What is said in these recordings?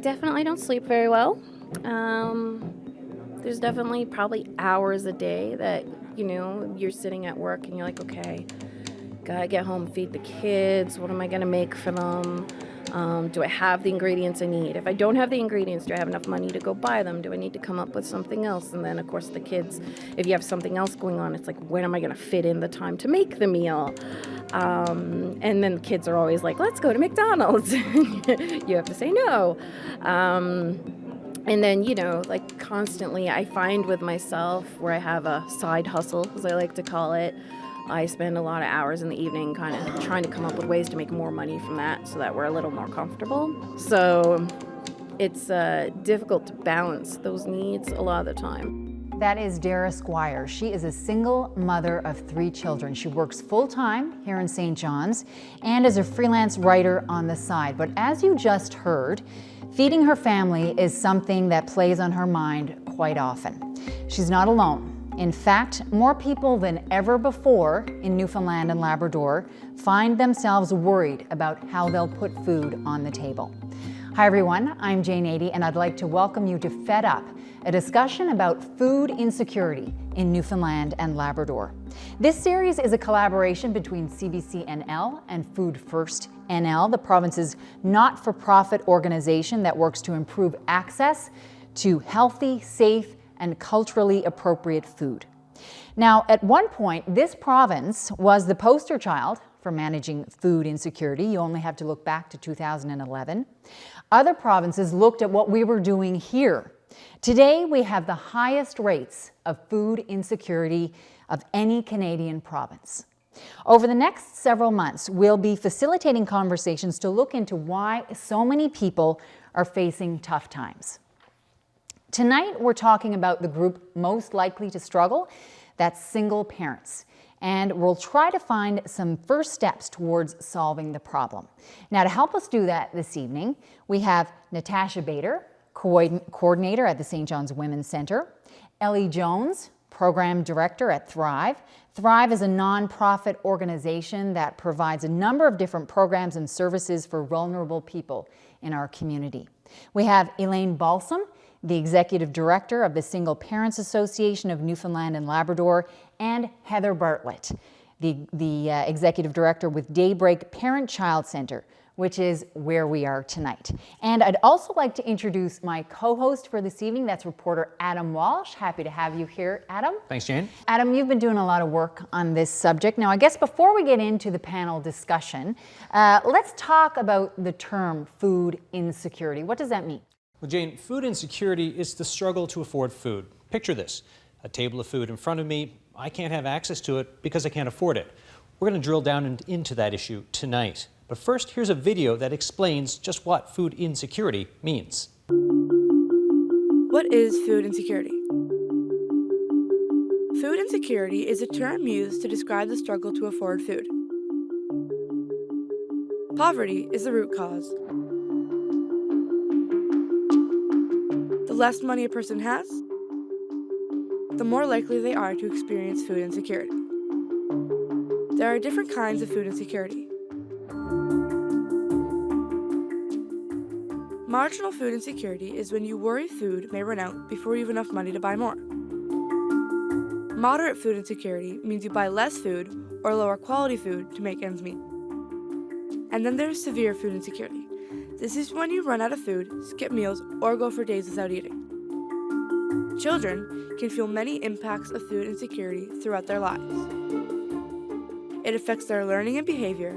definitely don't sleep very well. There's definitely probably hours a day that, you're sitting at work and you're like, okay, gotta get home, feed the kids. What am I gonna make for them? Do I have the ingredients I need? If I don't have the ingredients, do I have enough money to go buy them? Do I need to come up with something else? And then, of course, the kids, if you have something else going on, it's like, when am I going to fit in the time to make the meal? And then the kids are always like, let's go to McDonald's. You have to say no. And then, constantly I find with myself where I have a side hustle, as I like to call it. I spend a lot of hours in the evening kind of trying to come up with ways to make more money from that so that we're a little more comfortable. So it's difficult to balance those needs a lot of the time. That is Dara Squire. She is a single mother of 3 children. She works full-time here in St. John's and is a freelance writer on the side. But as you just heard, feeding her family is something that plays on her mind quite often. She's not alone. In fact, more people than ever before in Newfoundland and Labrador find themselves worried about how they'll put food on the table. Hi everyone, I'm Jane Adey and I'd like to welcome you to Fed Up, a discussion about food insecurity in Newfoundland and Labrador. This series is a collaboration between CBC N.L and Food First N.L, the province's not-for-profit organization that works to improve access to healthy, safe, and culturally appropriate food. Now, at one point, this province was the poster child for managing food insecurity. You only have to look back to 2011. Other provinces looked at what we were doing here. Today, we have the highest rates of food insecurity of any Canadian province. Over the next several months, we'll be facilitating conversations to look into why so many people are facing tough times. Tonight, we're talking about the group most likely to struggle, that's single parents. And we'll try to find some first steps towards solving the problem. Now, to help us do that this evening, we have Natasha Bader, coordinator at the St. John's Women's Centre, Ellie Jones, program director at Thrive. Thrive is a nonprofit organization that provides a number of different programs and services for vulnerable people in our community. We have Elaine Balsam, the Executive Director of the Single Parents Association of Newfoundland and Labrador, and Heather Bartlett, the Executive Director with Daybreak Parent-Child Centre, which is where we are tonight. And I'd also like to introduce my co-host for this evening, that's reporter Adam Walsh. Happy to have you here, Adam. Thanks, Jane. Adam, you've been doing a lot of work on this subject. Now, I guess before we get into the panel discussion, let's talk about the term food insecurity. What does that mean? Well, Jane, food insecurity is the struggle to afford food. Picture this, a table of food in front of me. I can't have access to it because I can't afford it. We're going to drill down into that issue tonight. But first, here's a video that explains just what food insecurity means. What is food insecurity? Food insecurity is a term used to describe the struggle to afford food. Poverty is the root cause. The less money a person has, the more likely they are to experience food insecurity. There are different kinds of food insecurity. Marginal food insecurity is when you worry food may run out before you have enough money to buy more. Moderate food insecurity means you buy less food or lower quality food to make ends meet. And then there's severe food insecurity. This is when you run out of food, skip meals, or go for days without eating. Children can feel many impacts of food insecurity throughout their lives. It affects their learning and behavior,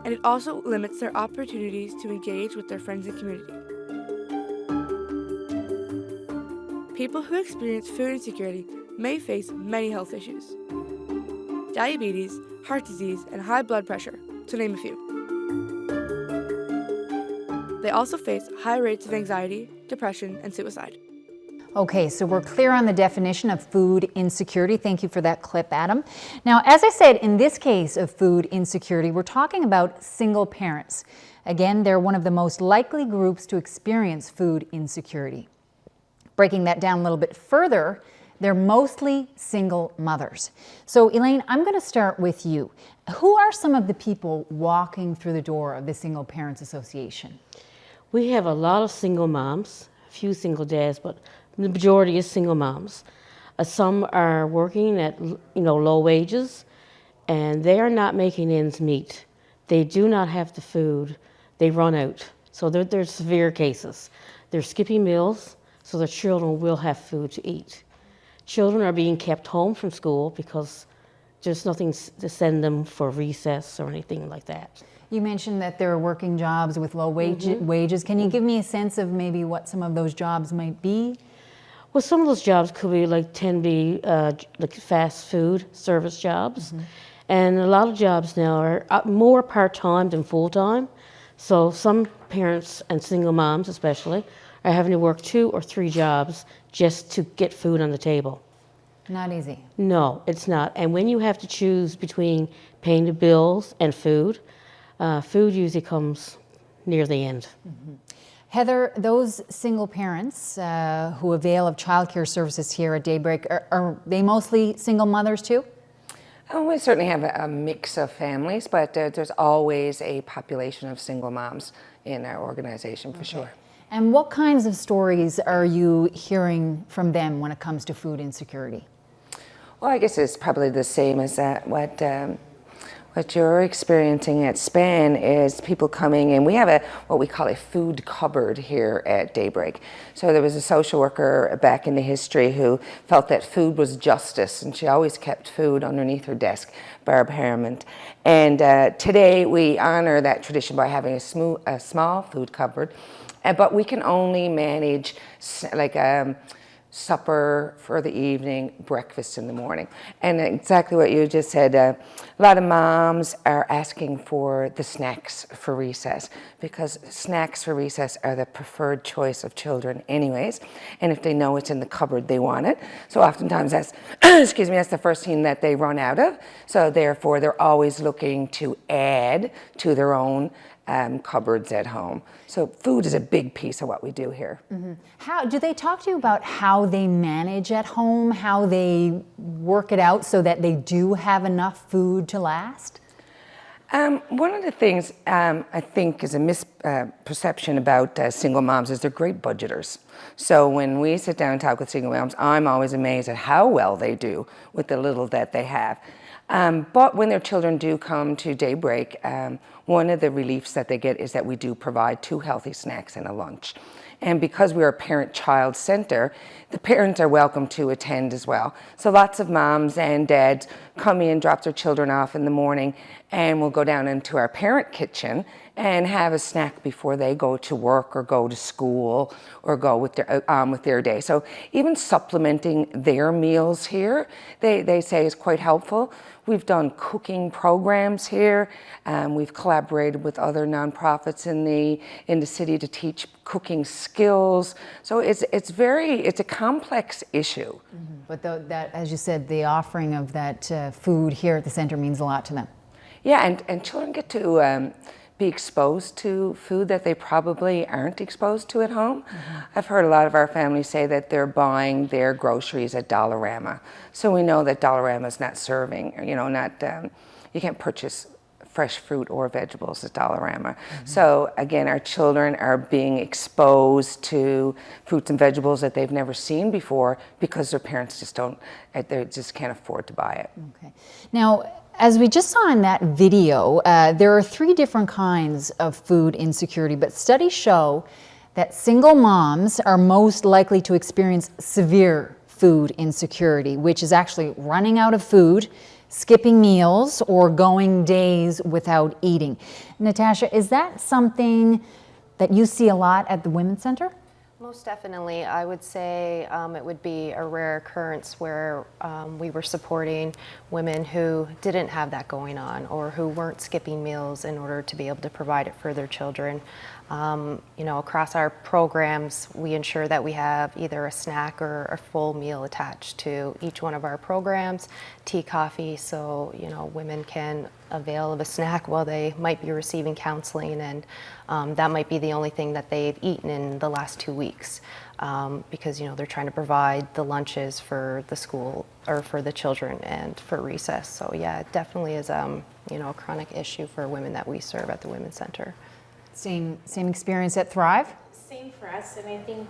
and it also limits their opportunities to engage with their friends and community. People who experience food insecurity may face many health issues: diabetes, heart disease, and high blood pressure, to name a few. They also face high rates of anxiety, depression, and suicide. Okay, so we're clear on the definition of food insecurity. Thank you for that clip, Adam. Now, as I said, in this case of food insecurity, we're talking about single parents. Again, they're one of the most likely groups to experience food insecurity. Breaking that down a little bit further, They're mostly single mothers. So Elaine, I'm going to start with you. Who are some of the people walking through the door of the Single Parents Association? We have a lot of single moms, a few single dads, but the majority is single moms. Some are working at low wages, and they are not making ends meet. They do not have the food. They run out. So there's severe cases. They're skipping meals, so their children will have food to eat. Children are being kept home from school because there's nothing to send them for recess or anything like that. You mentioned that there are working jobs with low wages. Can you give me a sense of maybe what some of those jobs might be? Well, some of those jobs could be tend to be like fast food service jobs. And a lot of jobs now are more part-time than full-time. So some parents and single moms especially are having to work 2 or 3 jobs just to get food on the table. Not easy. No, it's not. And when you have to choose between paying the bills and food, food usually comes near the end. Heather, those single parents who avail of childcare services here at Daybreak, are they mostly single mothers too? Oh, we certainly have a mix of families, but there's always a population of single moms in our organization for sure. And what kinds of stories are you hearing from them when it comes to food insecurity? Well, I guess it's probably the same as what you're experiencing at SPAN is people coming in. We have what we call a food cupboard here at Daybreak. So there was a social worker back in the history who felt that food was justice, and she always kept food underneath her desk, Barb Harriman. And today we honor that tradition by having a small food cupboard, but we can only manage supper for the evening, breakfast in the morning. And exactly what you just said, a lot of moms are asking for the snacks for recess, because snacks for recess are the preferred choice of children anyways. And if they know it's in the cupboard, they want it. So oftentimes that's, excuse me, that's the first thing that they run out of. So therefore they're always looking to add to their own cupboards at home. So food is a big piece of what we do here. How do they talk to you about how they manage at home, how they work it out so that they do have enough food to last? One of the things I think is a misperception about single moms is they're great budgeters. So when we sit down and talk with single moms, I'm always amazed at how well they do with the little that they have. But when their children do come to Daybreak, one of the reliefs that they get is that we do provide 2 healthy snacks and a lunch. And because we're a parent-child center, the parents are welcome to attend as well. So lots of moms and dads come in, drop their children off in the morning, and we'll go down into our parent kitchen and have a snack before they go to work or go to school or go with their day. So even supplementing their meals here, they say is quite helpful. We've done cooking programs here. We've collaborated with other nonprofits in the city to teach cooking skills. So it's a complex issue. But that, as you said, the offering of that food here at the center means a lot to them. Yeah, and children get to be exposed to food that they probably aren't exposed to at home. I've heard a lot of our families say that they're buying their groceries at Dollarama. So we know that Dollarama is not serving, you can't purchase fresh fruit or vegetables at Dollarama. So again, our children are being exposed to fruits and vegetables that they've never seen before because their parents they just can't afford to buy it. Okay. Now, as we just saw in that video, there are 3 different kinds of food insecurity, but studies show that single moms are most likely to experience severe food insecurity, which is actually running out of food, skipping meals, or going days without eating. Natasha, is that something that you see a lot at the Women's Center? Most definitely. I would say it would be a rare occurrence where we were supporting women who didn't have that going on or who weren't skipping meals in order to be able to provide it for their children. Across our programs, we ensure that we have either a snack or a full meal attached to each one of our programs, tea, coffee, so women can avail of a snack while they might be receiving counseling, and that might be the only thing that they've eaten in the last 2 weeks, because they're trying to provide the lunches for the school or for the children and for recess. So yeah, it definitely is a chronic issue for women that we serve at the Women's Center. Same experience at Thrive? Same for us, and I think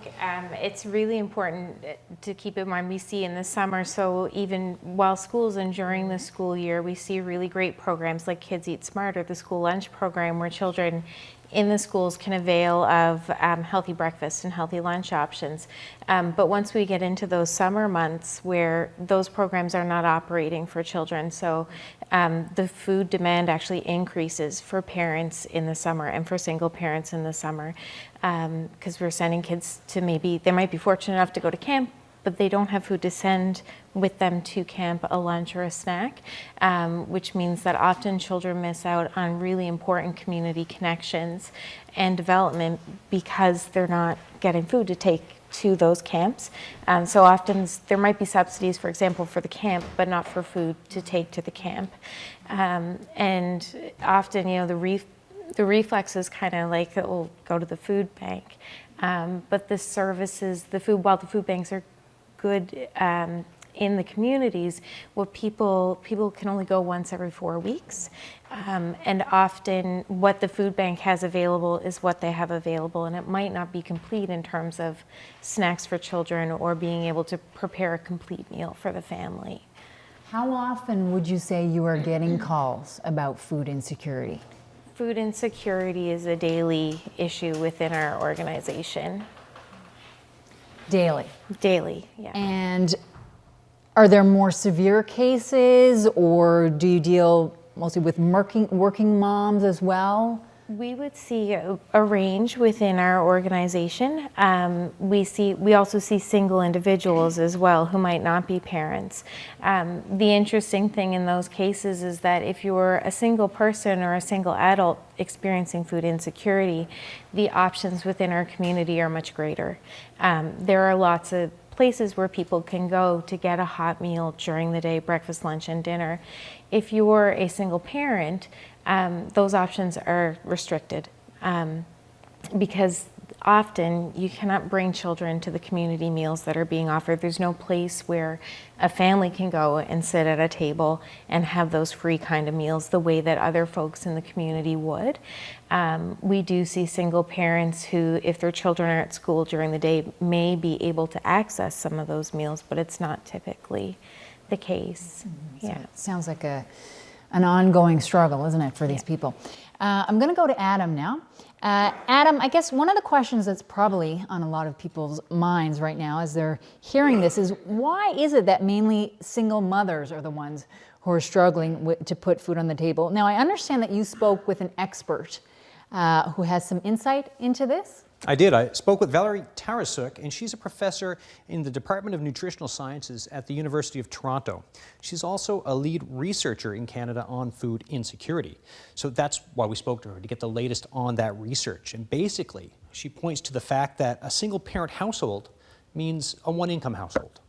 it's really important to keep in mind we see in the summer, so even while schools and during the school year, we see really great programs like Kids Eat Smarter, the school lunch program, where children in the schools can avail of healthy breakfast and healthy lunch options. But once we get into those summer months where those programs are not operating for children, so the food demand actually increases for parents in the summer and for single parents in the summer, because we're sending kids to they might be fortunate enough to go to camp, but they don't have food to send with them to camp, a lunch or a snack, which means that often children miss out on really important community connections and development because they're not getting food to take to those camps. So often there might be subsidies, for example, for the camp, but not for food to take to the camp. And often, the reflex is kind of like, we'll go to the food bank. But the services, while the food banks are good in the communities, people can only go once every 4 weeks. And often what the food bank has available is what they have available, and it might not be complete in terms of snacks for children or being able to prepare a complete meal for the family. How often would you say you are getting calls about food insecurity? Food insecurity is a daily issue within our organization. Daily? Daily, yeah. And are there more severe cases, or do you deal mostly with working moms as well? We would see a range within our organization. We also see single individuals as well who might not be parents. The interesting thing in those cases is that if you're a single person or a single adult experiencing food insecurity, the options within our community are much greater. There are lots of places where people can go to get a hot meal during the day, breakfast, lunch, and dinner. If you're a single parent, those options are restricted because often you cannot bring children to the community meals that are being offered. There's no place where a family can go and sit at a table and have those free kind of meals the way that other folks in the community would. We do see single parents who, if their children are at school during the day, may be able to access some of those meals, but it's not typically the case. So Yeah. it sounds like an ongoing struggle, isn't it, for these people? I'm going to go to Adam now. Adam, I guess one of the questions that's probably on a lot of people's minds right now as they're hearing this is, why is it that mainly single mothers are the ones who are struggling to put food on the table? Now, I understand that you spoke with an expert who has some insight into this. I did. I spoke with Valerie Tarasuk, and she's a professor in the Department of Nutritional Sciences at the University of Toronto. She's also a lead researcher in Canada on food insecurity. So that's why we spoke to her, to get the latest on that research. And basically, she points to the fact that a single-parent household means a one-income household.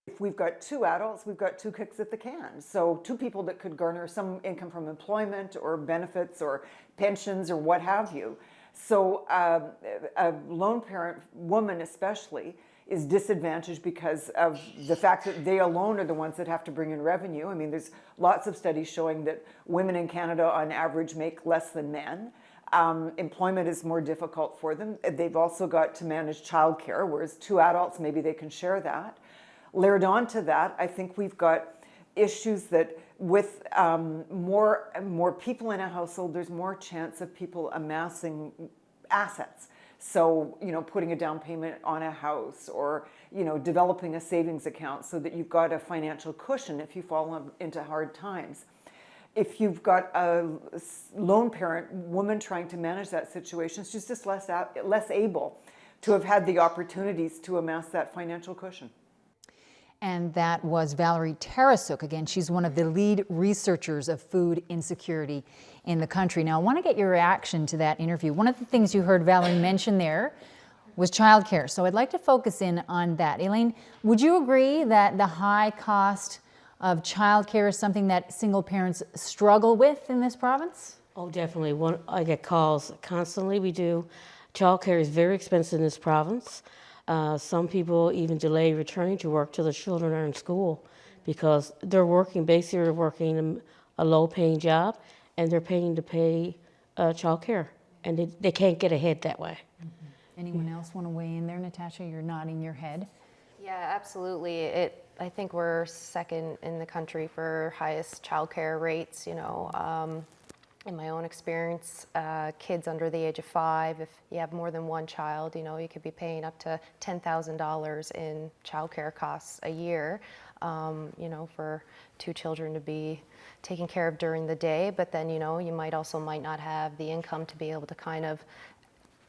If we've got 2 adults, we've got 2 kicks at the can. So 2 people that could garner some income from employment or benefits or pensions or what have you. So a lone parent woman especially is disadvantaged because of the fact that they alone are the ones that have to bring in revenue. I mean, there's lots of studies showing that women in Canada on average make less than men. Employment is more difficult for them. They've also got to manage childcare, whereas 2 adults, maybe they can share that. Layered on to that, I think we've got issues that with more people in a household, there's more chance of people amassing assets. So, putting a down payment on a house, or, developing a savings account so that you've got a financial cushion if you fall into hard times. If you've got a lone parent woman trying to manage that situation, she's just less able to have had the opportunities to amass that financial cushion. And that was Valerie Tarasuk. Again, she's one of the lead researchers of food insecurity in the country. Now, I want to get your reaction to that interview. One of the things you heard Valerie mention there was childcare. So I'd like to focus in on that. Elaine, would you agree that the high cost of childcare is something that single parents struggle with in this province? Oh, definitely. I get calls constantly. We do. Childcare is very expensive in this province. Some people even delay returning to work till the children are in school because they're working a low-paying job, and they're paying to pay childcare, and they can't get ahead that way. Anyone else want to weigh in there? Natasha, you're nodding your head. Yeah, absolutely. I think we're second in the country for highest childcare rates. In my own experience, kids under the age of 5, if you have more than one child, you could be paying up to $10,000 in childcare costs a year, for 2 children to be taken care of during the day. But then, you might not have the income to be able to kind of,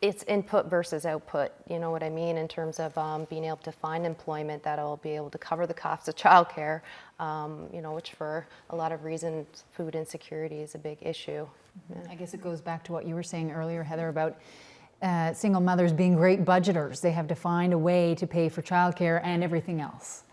it's input versus output, you know what I mean, in terms of being able to find employment that'll be able to cover the costs of childcare, which for a lot of reasons, food insecurity is a big issue. I guess it goes back to what you were saying earlier, Heather, about single mothers being great budgeters. They have to find a way to pay for childcare and everything else.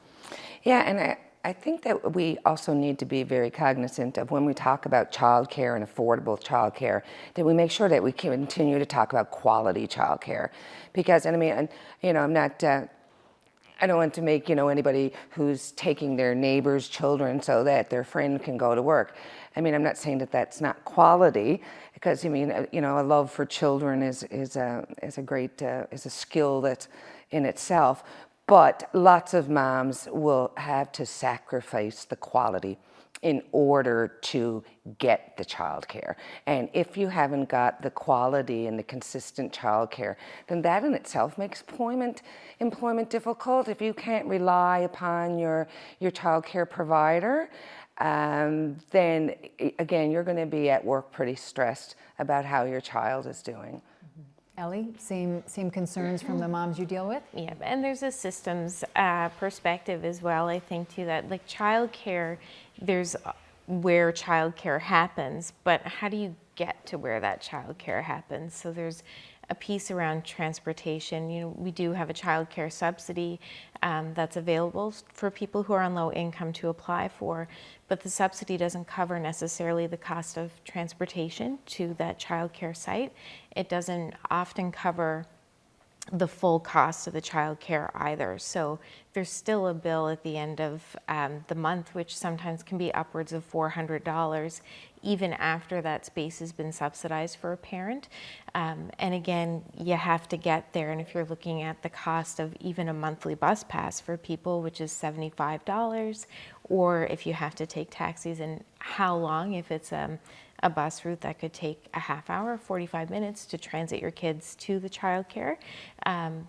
Yeah, and I think that we also need to be very cognizant of when we talk about childcare and affordable childcare, that we make sure that we continue to talk about quality childcare. Because, I'm not, I don't want to make, anybody who's taking their neighbor's children so that their friend can go to work. I'm not saying that that's not quality, because, a love for children is a great, is a skill that's in itself. But lots of moms will have to sacrifice the quality in order to get the childcare. And if you haven't got the quality and the consistent childcare, then that in itself makes employment difficult. If you can't rely upon your childcare provider, then again, you're going to be at work pretty stressed about how your child is doing. Ellie, same concerns from the moms you deal with? Yeah, and there's a systems perspective as well, I think, too, that like childcare, there's where childcare happens, but how do you get to where that childcare happens? So there's a piece around transportation. We do have a childcare subsidy that's available for people who are on low income to apply for, but the subsidy doesn't cover necessarily the cost of transportation to that childcare site. It doesn't often cover the full cost of the childcare either. So there's still a bill at the end of the month, which sometimes can be upwards of $400, even after that space has been subsidized for a parent. And again, you have to get there. And if you're looking at the cost of even a monthly bus pass for people, which is $75, or if you have to take taxis, and how long, if it's a bus route that could take a half hour, 45 minutes to transit your kids to the childcare,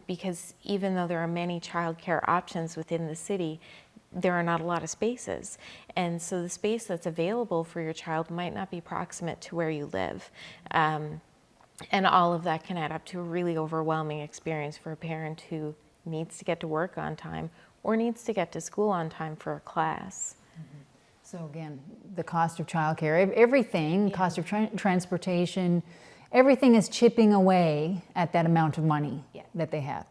because even though there are many childcare options within the city, there are not a lot of spaces. And so the space that's available for your child might not be proximate to where you live. And all of that can add up to a really overwhelming experience for a parent who needs to get to work on time or needs to get to school on time for a class. So again, the cost of childcare, everything, cost of transportation, everything is chipping away at that amount of money that they have.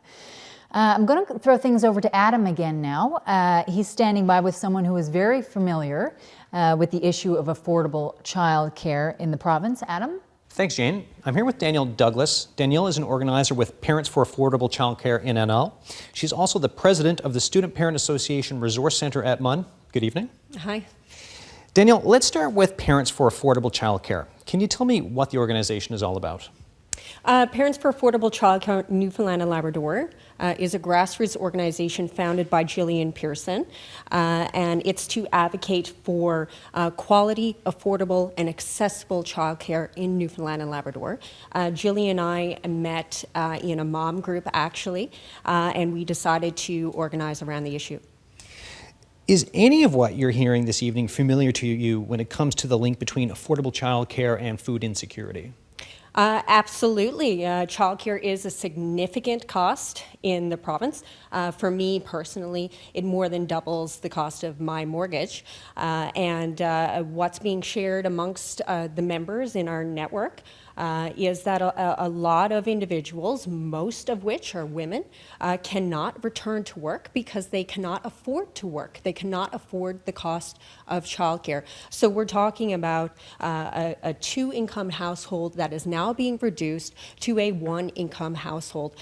I'm going to throw things over to Adam again now. He's standing by with someone who is very familiar with the issue of affordable childcare in the province. Adam? Thanks, Jane. I'm here with Danielle Douglas. Danielle is an organizer with Parents for Affordable Childcare in N.L. She's also the president of the Student Parent Association Resource Center at MUN. Good evening. Hi. Danielle, let's start with Parents for Affordable Childcare. Can you tell me what the organization is all about? Parents for Affordable Childcare Newfoundland and Labrador is a grassroots organization founded by Gillian Pearson, and it's to advocate for quality, affordable, and accessible childcare in Newfoundland and Labrador. Gillian and I met in a mom group, actually, and we decided to organize around the issue. Is any of what you're hearing this evening familiar to you when it comes to the link between affordable childcare and food insecurity? Absolutely. Childcare is a significant cost in the province. For me personally, it more than doubles the cost of my mortgage. And what's being shared amongst the members in our network is that a lot of individuals, most of which are women, cannot return to work because they cannot afford to work. They cannot afford the cost of childcare. So we're talking about a two-income household that is now being reduced to a one-income household.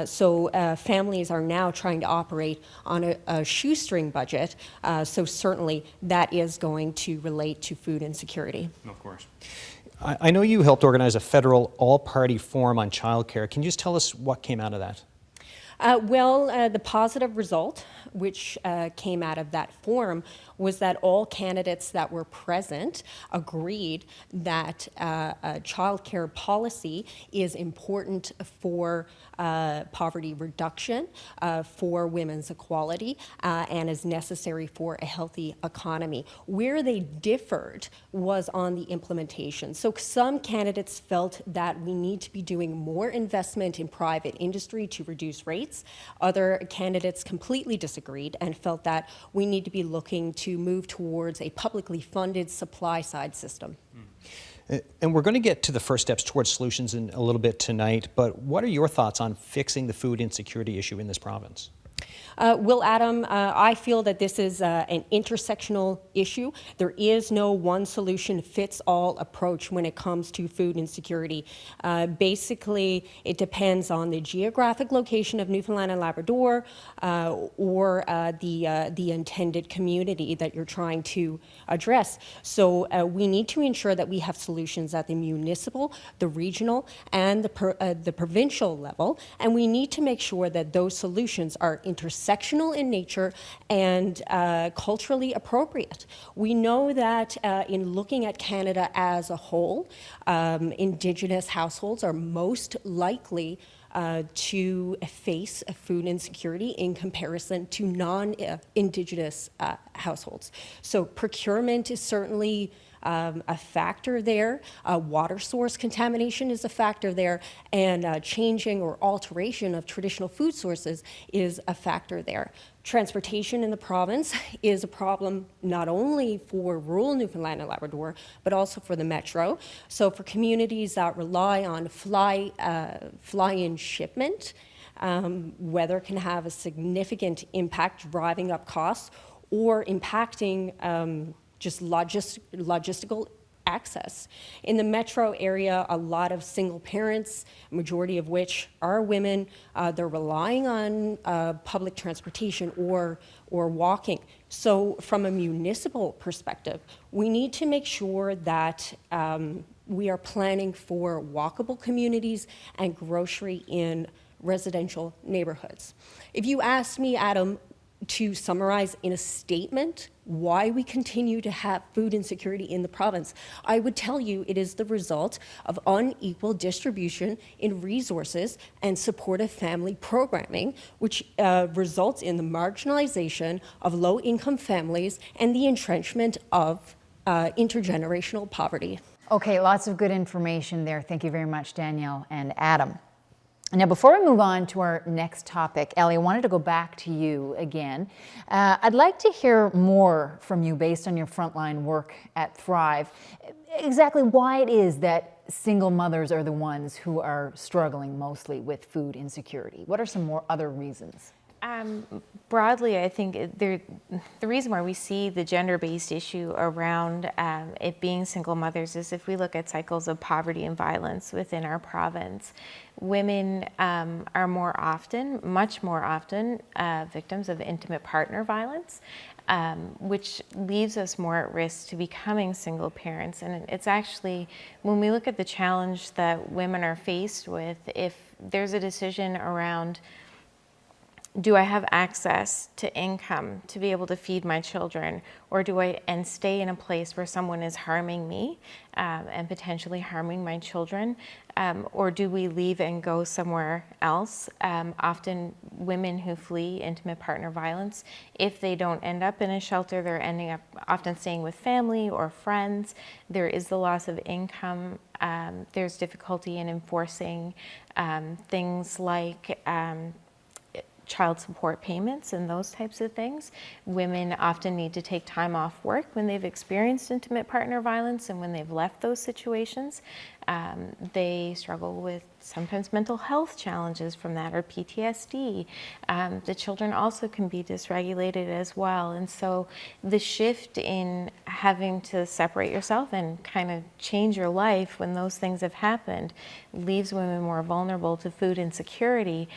So families are now trying to operate on a shoestring budget. So certainly that is going to relate to food insecurity. Of course. I know you helped organize a federal all-party forum on childcare. Can you just tell us what came out of that? The positive result, which came out of that forum, was that all candidates that were present agreed that childcare policy is important for poverty reduction, for women's equality, and is necessary for a healthy economy. Where they differed was on the implementation. So some candidates felt that we need to be doing more investment in private industry to reduce rates. Other candidates completely disagreed and felt that we need to be looking to move towards a publicly funded supply side system. And we're going to get to the first steps towards solutions in a little bit tonight, but what are your thoughts on fixing the food insecurity issue in this province? Adam, I feel that this is an intersectional issue. There is no one solution fits all approach when it comes to food insecurity. Basically, it depends on the geographic location of Newfoundland and Labrador or the intended community that you're trying to address. So we need to ensure that we have solutions at the municipal, the regional, and the provincial level, and we need to make sure that those solutions are intersectional in nature and culturally appropriate. We know that in looking at Canada as a whole, Indigenous households are most likely to face food insecurity in comparison to non-Indigenous households. So procurement is certainly a factor there. Water source contamination is a factor there, and changing or alteration of traditional food sources is a factor there. Transportation in the province is a problem not only for rural Newfoundland and Labrador, but also for the metro. So for communities that rely on fly-in shipment, weather can have a significant impact, driving up costs or impacting just logistical access. In the metro area, a lot of single parents, majority of which are women, they're relying on public transportation or walking. So from a municipal perspective, we need to make sure that we are planning for walkable communities and grocery in residential neighborhoods. If you ask me, Adam, to summarize in a statement why we continue to have food insecurity in the province, I would tell you it is the result of unequal distribution in resources and supportive family programming, which results in the marginalization of low-income families and the entrenchment of intergenerational poverty. Okay, lots of good information there. Thank you very much, Danielle and Adam. Now, before we move on to our next topic, Ellie, I wanted to go back to you again. I'd like to hear more from you based on your frontline work at Thrive, exactly why it is that single mothers are the ones who are struggling mostly with food insecurity. What are some more other reasons? Broadly, I think the reason why we see the gender-based issue around it being single mothers is if we look at cycles of poverty and violence within our province, women are more often, much more often, victims of intimate partner violence, which leaves us more at risk to becoming single parents. And it's actually, when we look at the challenge that women are faced with, if there's a decision around, do I have access to income to be able to feed my children, or do I stay in a place where someone is harming me and potentially harming my children, or do we leave and go somewhere else? Often women who flee intimate partner violence, if they don't end up in a shelter, they're ending up often staying with family or friends. There is the loss of income. There's difficulty in enforcing things like child support payments and those types of things. Women often need to take time off work when they've experienced intimate partner violence and when they've left those situations. They struggle with sometimes mental health challenges from that, or PTSD. The children also can be dysregulated as well. And so the shift in having to separate yourself and kind of change your life when those things have happened leaves women more vulnerable to food insecurity,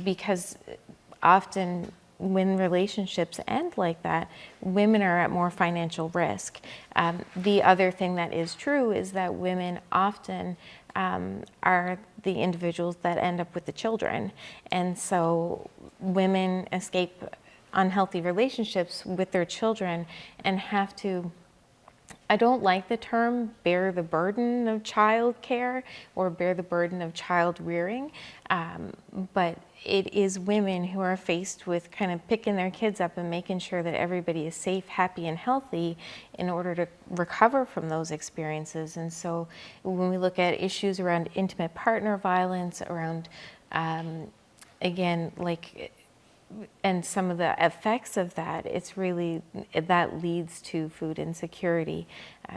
because often when relationships end like that, women are at more financial risk. The other thing that is true is that women often are the individuals that end up with the children. And so women escape unhealthy relationships with their children and have to, I don't like the term bear the burden of childcare or bear the burden of child rearing, but it is women who are faced with kind of picking their kids up and making sure that everybody is safe, happy, and healthy in order to recover from those experiences. And so when we look at issues around intimate partner violence, around, again, like, and some of the effects of that, it's really, that leads to food insecurity,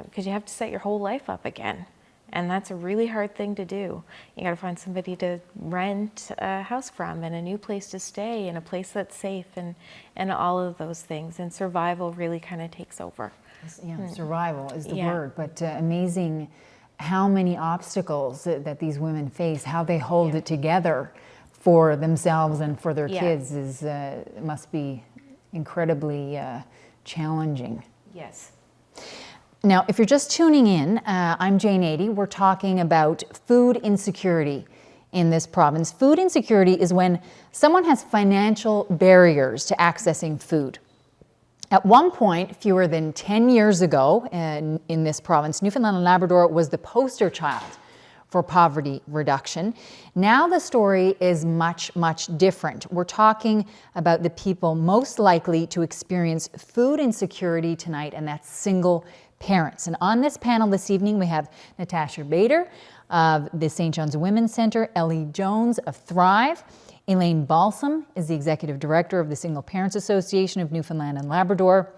because you have to set your whole life up again. And that's a really hard thing to do. You gotta find somebody to rent a house from, and a new place to stay, and a place that's safe, and all of those things. And survival really kind of takes over. Yeah, survival is the word, but amazing how many obstacles that these women face, how they hold it together for themselves and for their kids is must be incredibly challenging. Yes. Now, if you're just tuning in, I'm Jane Ady. We're talking about food insecurity in this province. Food insecurity is when someone has financial barriers to accessing food. At one point, fewer than 10 years ago in this province, Newfoundland and Labrador was the poster child for poverty reduction. Now the story is much, much different. We're talking about the people most likely to experience food insecurity tonight, and that's single parents. And on this panel this evening, we have Natasha Bader of the St. John's Women's Centre, Ellie Jones of Thrive, Elaine Balsam is the Executive Director of the Single Parents Association of Newfoundland and Labrador.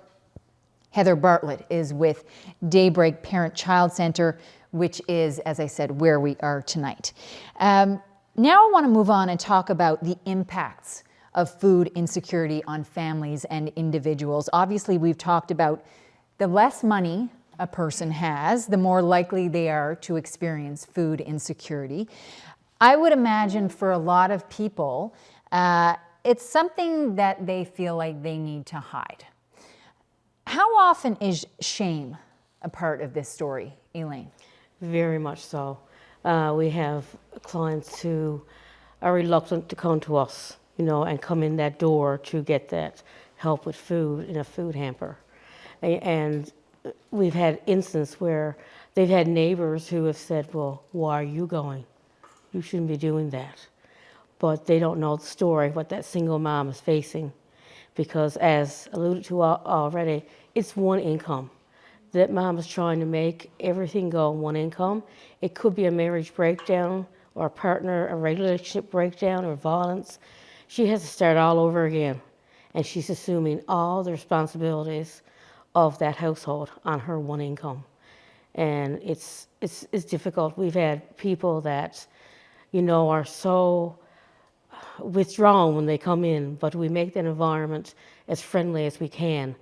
Heather Bartlett is with Daybreak Parent-Child Centre, which is, as I said, where we are tonight. Now I want to move on and talk about the impacts of food insecurity on families and individuals. Obviously, we've talked about the less money a person has, the more likely they are to experience food insecurity. I would imagine for a lot of people, it's something that they feel like they need to hide. How often is shame a part of this story, Elaine? Very much so. We have clients who are reluctant to come to us, and come in that door to get that help with food in a food hamper. And we've had instances where they've had neighbors who have said, well, why are you going? You shouldn't be doing that. But they don't know the story, what that single mom is facing. Because as alluded to already, it's one income. That mom is trying to make everything go on one income. It could be a marriage breakdown, or a relationship breakdown, or violence. She has to start all over again. And she's assuming all the responsibilities of that household on her one income. And it's difficult. We've had people that, are so withdrawn when they come in, but we make that environment as friendly as we can.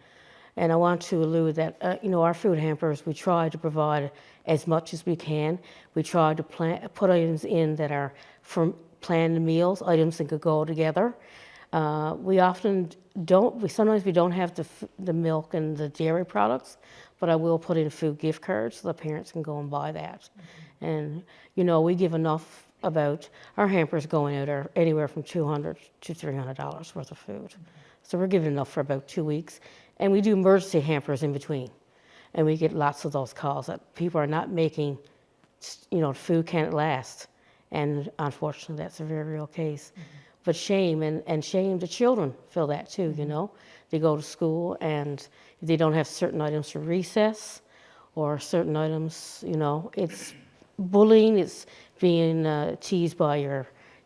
And I want to allude that, our food hampers, we try to provide as much as we can. We try to put items in that are from planned meals, items that could go together. We often sometimes we don't have the milk and the dairy products, but I will put in food gift cards so the parents can go and buy that. And, we give enough about our hampers going out are anywhere from $200 to $300 worth of food. So we're giving enough for about 2 weeks. And we do emergency hampers in between. And we get lots of those calls that people are not making, food can't last. And unfortunately, that's a very real case. But shame, and shame, the children feel that too, They go to school, and if they don't have certain items for recess, or certain items, it's bullying, it's being teased by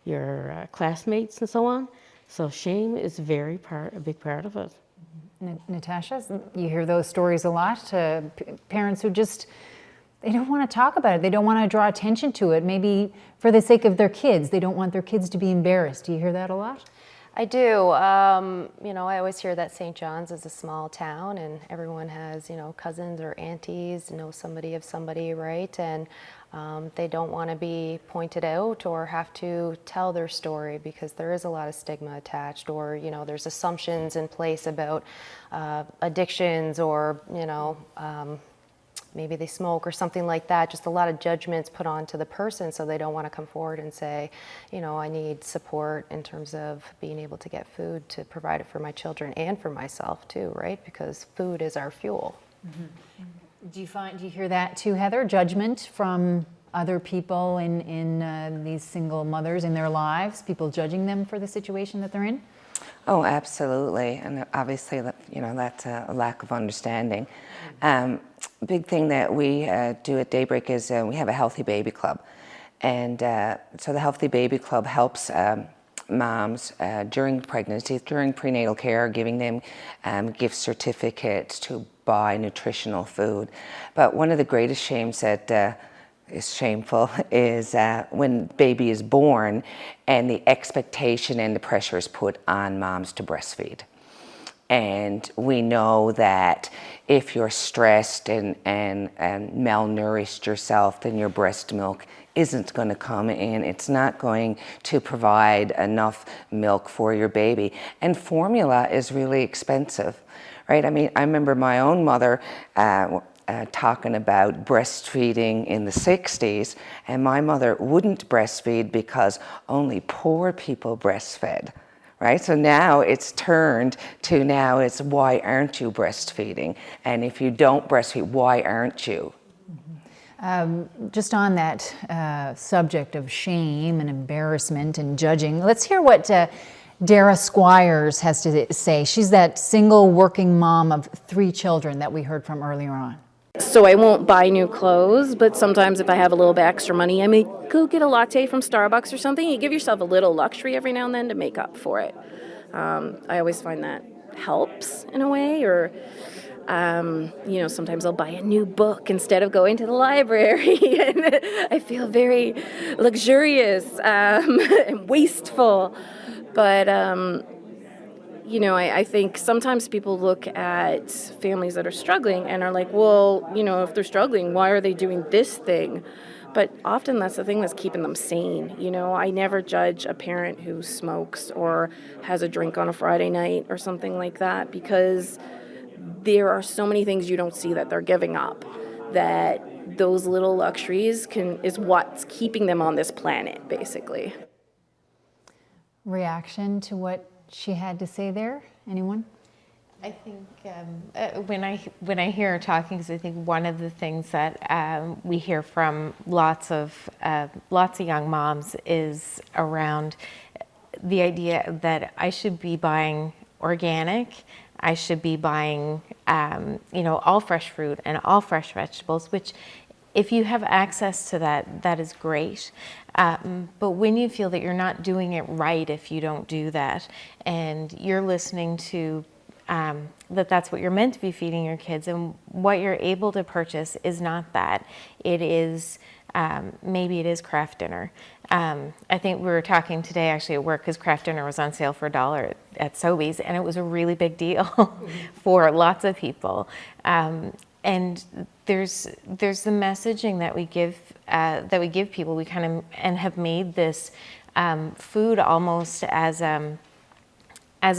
your classmates and so on. So shame is a big part of it. Natasha, you hear those stories a lot, parents who just They don't want to talk about it. They don't want to draw attention to it. Maybe for the sake of their kids. They don't want their kids to be embarrassed. Do you hear that a lot? I do. You know, I always hear that St. John's is a small town and everyone has, you know, cousins or aunties, know somebody of somebody, right? And they don't want to be pointed out or have to tell their story because there is a lot of stigma attached, or, you know, there's assumptions in place about addictions, or, you know, maybe they smoke or something like that. Just a lot of judgments put onto the person, so they don't want to come forward and say, you know, I need support in terms of being able to get food to provide it for my children and for myself too, right? Because food is our fuel. Mm-hmm. Do you hear that too, Heather? Judgment from other people in these single mothers in their lives, people judging them for the situation that they're in? Oh, absolutely, and obviously, you know, that's a lack of understanding. Big thing that we do at Daybreak is we have a Healthy Baby Club, and so the Healthy Baby Club helps moms during pregnancy, during prenatal care, giving them gift certificates to buy nutritional food. But one of the greatest shames that is shameful is when baby is born and the expectation and the pressure is put on moms to breastfeed. And we know that if you're stressed and malnourished yourself, then your breast milk isn't going to come in. It's not going to provide enough milk for your baby. And formula is really expensive, right? I mean, I remember my own mother talking about breastfeeding in the 60s, and my mother wouldn't breastfeed because only poor people breastfed. Right? So now it's turned to now it's why aren't you breastfeeding? And if you don't breastfeed, why aren't you? Just on that subject of shame and embarrassment and judging, let's hear what Dara Squires has to say. She's that single working mom of 3 children that we heard from earlier on. So I won't buy new clothes, but sometimes if I have a little bit extra money, I may go get a latte from Starbucks or something. You give yourself a little luxury every now and then to make up for it. I always find that helps in a way, or you know, sometimes I'll buy a new book instead of going to the library, and I feel very luxurious and wasteful. But you know, I think sometimes people look at families that are struggling and are like, well, you know, if they're struggling, why are they doing this thing? But often that's the thing that's keeping them sane. You know, I never judge a parent who smokes or has a drink on a Friday night or something like that, because there are so many things you don't see that they're giving up, that those little luxuries is what's keeping them on this planet, basically. Reaction to what she had to say there? Anyone? I think when I hear her talking, because I think one of the things that we hear from lots of young moms is around the idea that I should be buying organic, I should be buying you know, all fresh fruit and all fresh vegetables, which if you have access to that, that is great. But when you feel that you're not doing it right if you don't do that, and you're listening to that's what you're meant to be feeding your kids, and what you're able to purchase is not that. It is, maybe it is craft dinner. I think we were talking today actually at work, because craft dinner was on sale for $1 at Sobeys, and it was a really big deal for lots of people. And there's the messaging that we give people. We kind of and have made this food almost as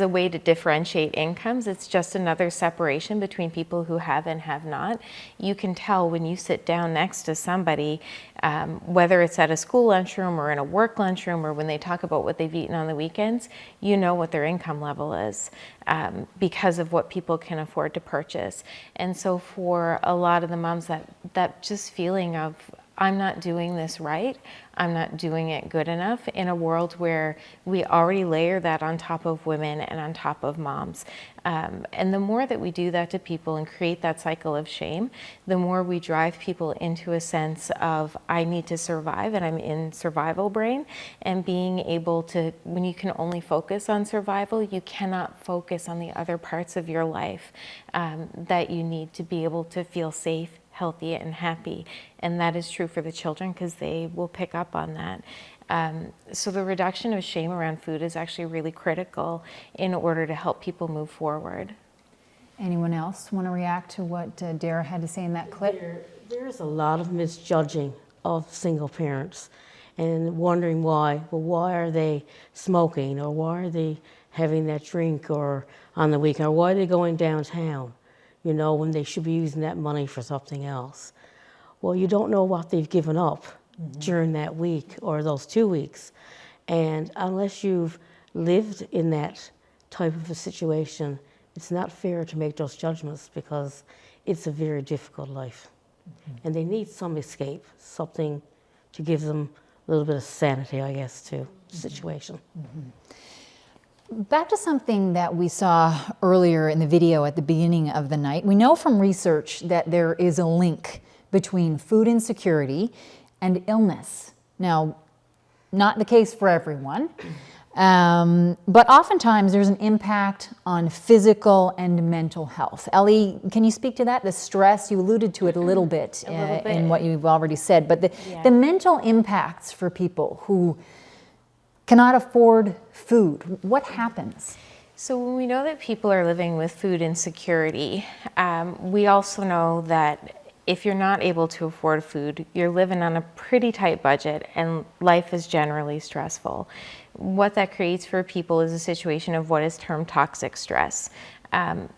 a way to differentiate incomes. It's just another separation between people who have and have not. You can tell when you sit down next to somebody, whether it's at a school lunchroom or in a work lunchroom, or when they talk about what they've eaten on the weekends, you know what their income level is because of what people can afford to purchase. And so for a lot of the moms, that just feeling of, I'm not doing this right, I'm not doing it good enough, in a world where we already layer that on top of women and on top of moms. And the more that we do that to people and create that cycle of shame, the more we drive people into a sense of, I need to survive, and I'm in survival brain. And being able to, when you can only focus on survival, you cannot focus on the other parts of your life that you need to be able to feel safe, healthy and happy. And that is true for the children because they will pick up on that. So the reduction of shame around food is actually really critical in order to help people move forward. Anyone else want to react to what Dara had to say in that clip? There's a lot of misjudging of single parents and wondering why. Well, why are they smoking, or why are they having that drink or on the weekend, or why are they going downtown, when they should be using that money for something else? Well, you don't know what they've given up during that week or those 2 weeks. And unless you've lived in that type of a situation, it's not fair to make those judgments because it's a very difficult life. And they need some escape, something to give them a little bit of sanity, I guess, to the situation. Back to something that we saw earlier in the video at the beginning of the night. We know from research that there is a link between food insecurity and illness. Now, not the case for everyone, but oftentimes there's an impact on physical and mental health. Ellie, can you speak to that? The stress, you alluded to it a little bit, in what you've already said, but the mental impacts for people who cannot afford food, what happens? So when we know that people are living with food insecurity, we also know that if you're not able to afford food, you're living on a pretty tight budget and life is generally stressful. What that creates for people is a situation of what is termed toxic stress.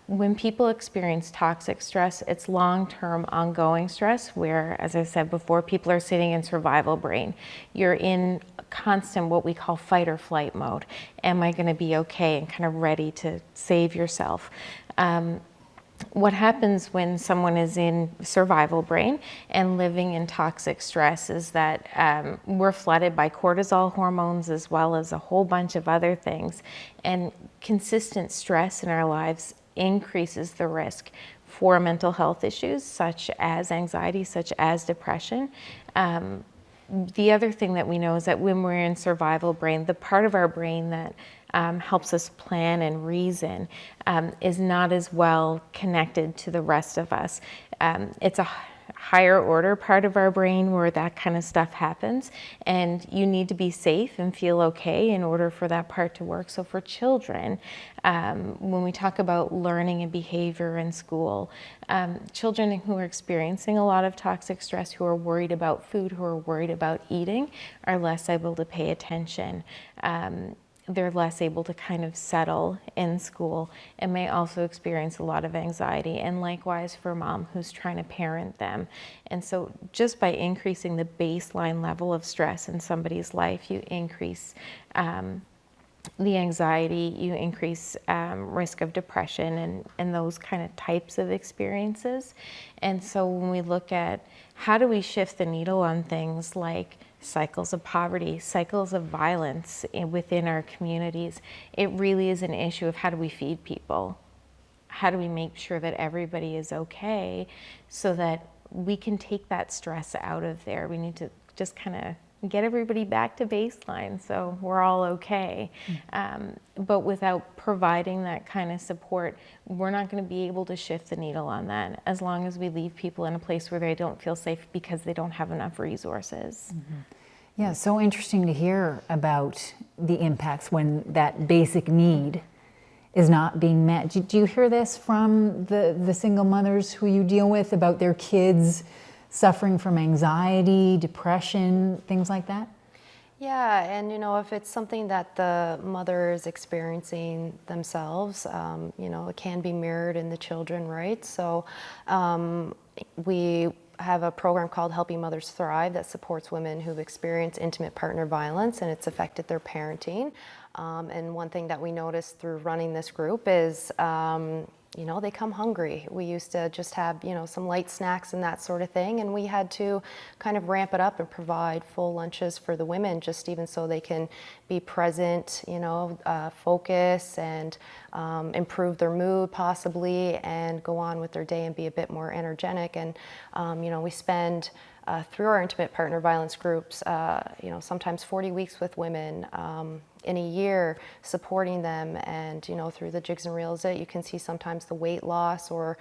When people experience toxic stress, it's long-term ongoing stress where, as I said before, people are sitting in survival brain. You're in constant what we call fight or flight mode. Am I going to be okay? And kind of ready to save yourself. What happens when someone is in survival brain and living in toxic stress is that we're flooded by cortisol hormones as well as a whole bunch of other things. And consistent stress in our lives increases the risk for mental health issues such as anxiety, such as depression. The other thing that we know is that when we're in survival brain, the part of our brain that helps us plan and reason is not as well connected to the rest of us. It's a higher order part of our brain where that kind of stuff happens, and you need to be safe and feel okay in order for that part to work. So for children, when we talk about learning and behavior in school, children who are experiencing a lot of toxic stress, who are worried about food, who are worried about eating, are less able to pay attention. They're less able to kind of settle in school and may also experience a lot of anxiety, and likewise for mom who's trying to parent them. And so just by increasing the baseline level of stress in somebody's life, you increase the anxiety, you increase risk of depression and those kind of types of experiences. And so when we look at how do we shift the needle on things like cycles of poverty, cycles of violence within our communities, it really is an issue of how do we feed people? How do we make sure that everybody is okay so that we can take that stress out of there? We need to just kind of get everybody back to baseline so we're all okay. But without providing that kind of support, we're not going to be able to shift the needle on that as long as we leave people in a place where they don't feel safe because they don't have enough resources. Yeah, so interesting to hear about the impacts when that basic need is not being met. Do you hear this from the single mothers who you deal with about their kids suffering from anxiety, depression, things like that? Yeah, and if it's something that the mother is experiencing themselves, it can be mirrored in the children, right? So we have a program called Helping Mothers Thrive that supports women who've experienced intimate partner violence and it's affected their parenting. And one thing that we noticed through running this group is they come hungry. We used to just have, some light snacks and that sort of thing, and we had to kind of ramp it up and provide full lunches for the women, just even so they can be present, focus and improve their mood possibly, and go on with their day and be a bit more energetic. And, we spend through our intimate partner violence groups, sometimes 40 weeks with women in a year, supporting them, and through the jigs and reels that you can see sometimes the weight loss, or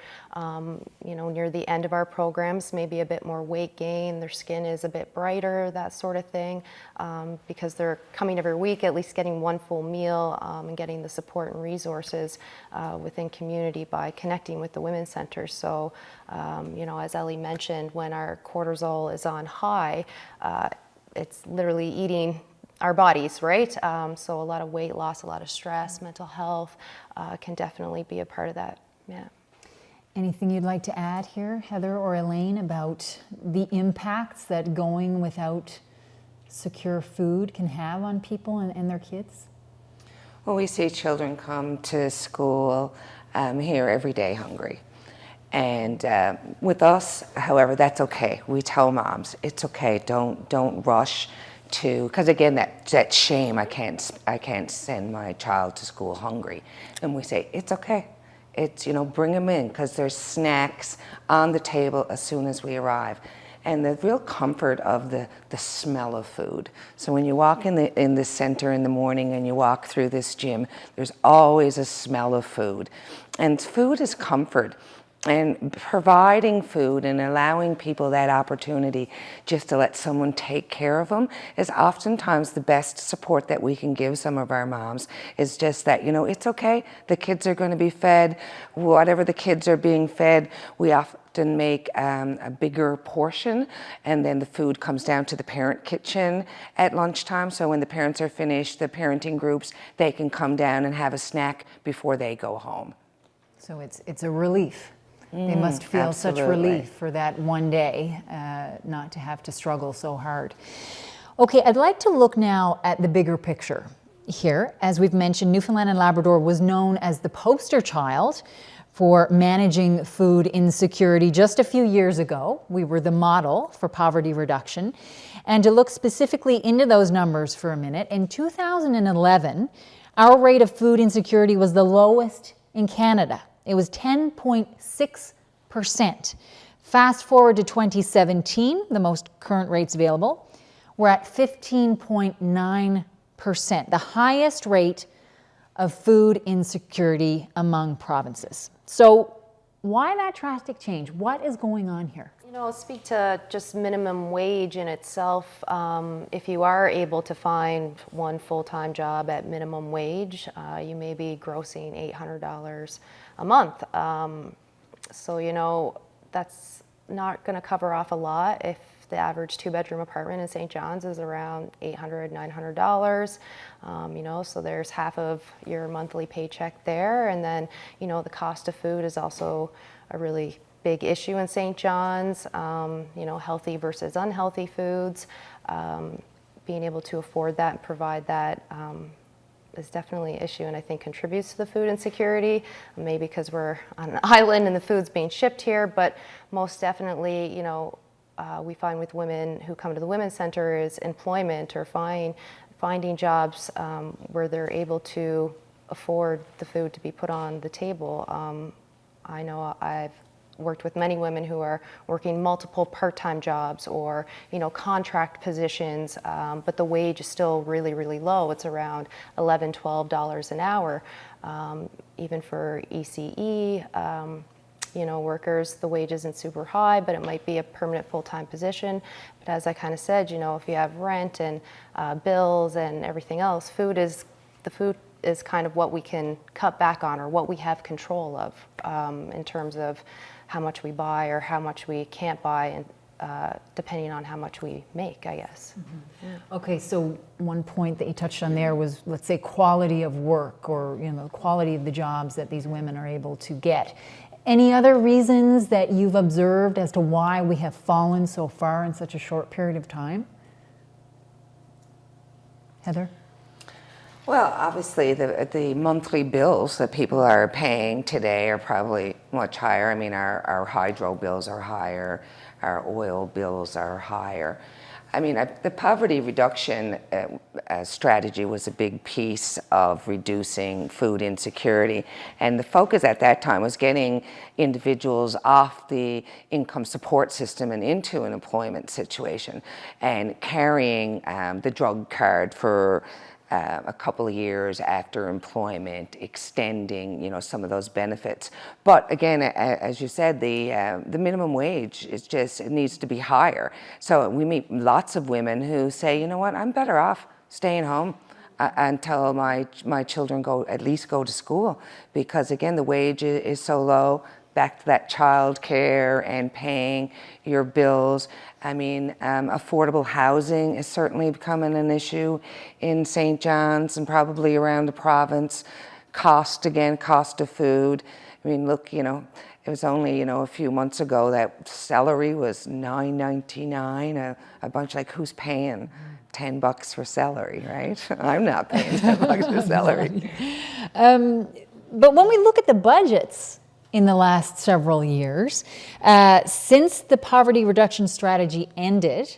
near the end of our programs, maybe a bit more weight gain, their skin is a bit brighter, that sort of thing, because they're coming every week, at least getting one full meal, and getting the support and resources within community by connecting with the women's centers. So, as Ellie mentioned, when our cortisol is on high, it's literally eating our bodies, right? So a lot of weight loss, a lot of stress, mental health can definitely be a part of that. Yeah. Anything you'd like to add here, Heather or Elaine, about the impacts that going without secure food can have on people and their kids? Well, we see children come to school here every day hungry. And with us, however, that's okay. We tell moms, it's okay, don't rush to, because again, that shame, I can't send my child to school hungry. And we say, it's okay. It's, bring them in, because there's snacks on the table as soon as we arrive. And the real comfort of the smell of food. So when you walk in the center in the morning and you walk through this gym, there's always a smell of food. And food is comfort. And providing food and allowing people that opportunity just to let someone take care of them is oftentimes the best support that we can give some of our moms, is just that, it's okay, the kids are going to be fed, whatever the kids are being fed, we often make a bigger portion, and then the food comes down to the parent kitchen at lunchtime. So when the parents are finished, the parenting groups, they can come down and have a snack before they go home. So it's a relief. They must feel absolutely. Such relief for that one day, not to have to struggle so hard. Okay, I'd like to look now at the bigger picture here. As we've mentioned, Newfoundland and Labrador was known as the poster child for managing food insecurity just a few years ago. We were the model for poverty reduction. And to look specifically into those numbers for a minute, in 2011, our rate of food insecurity was the lowest in Canada. It was 10.6%. Fast forward to 2017, the most current rates available, we're at 15.9%, the highest rate of food insecurity among provinces. So why that drastic change? What is going on here? I'll speak to just minimum wage in itself. If you are able to find one full-time job at minimum wage, you may be grossing $800 a month. So, that's not going to cover off a lot if the average two-bedroom apartment in St. John's is around $800, $900. So there's half of your monthly paycheck there. And then, the cost of food is also a really big issue in St. John's, healthy versus unhealthy foods. Being able to afford that and provide that is definitely an issue, and I think contributes to the food insecurity, maybe because we're on an island and the food's being shipped here, but most definitely, we find with women who come to the Women's Center is employment or finding jobs where they're able to afford the food to be put on the table. I know I've worked with many women who are working multiple part-time jobs or contract positions, but the wage is still really, really low. It's around $11, $12 an hour. Even for ECE workers, the wage isn't super high, but it might be a permanent full-time position. But as I kind of said, if you have rent and bills and everything else, food is kind of what we can cut back on or what we have control of in terms of how much we buy or how much we can't buy, and depending on how much we make, I guess. Mm-hmm. Yeah. Okay, so one point that you touched on there was, let's say, quality of work, or the quality of the jobs that these women are able to get. Any other reasons that you've observed as to why we have fallen so far in such a short period of time? Heather? Well, obviously, the monthly bills that people are paying today are probably much higher. I mean, our hydro bills are higher, our oil bills are higher. I mean, the poverty reduction strategy was a big piece of reducing food insecurity. And the focus at that time was getting individuals off the income support system and into an employment situation, and carrying the drug card for a couple of years after employment, extending, some of those benefits. But again, as you said, the minimum wage is just, it needs to be higher. So we meet lots of women who say, you know what, I'm better off staying home until my children at least go to school, because again, the wage is so low. Back to that childcare and paying your bills. I mean, affordable housing is certainly becoming an issue in St. John's and probably around the province. Cost of food. I mean, look, it was only, a few months ago that celery was $9.99 a bunch. Like, who's paying $10 for celery, right? I'm not paying $10 for celery. But when we look at the budgets in the last several years, since the poverty reduction strategy ended,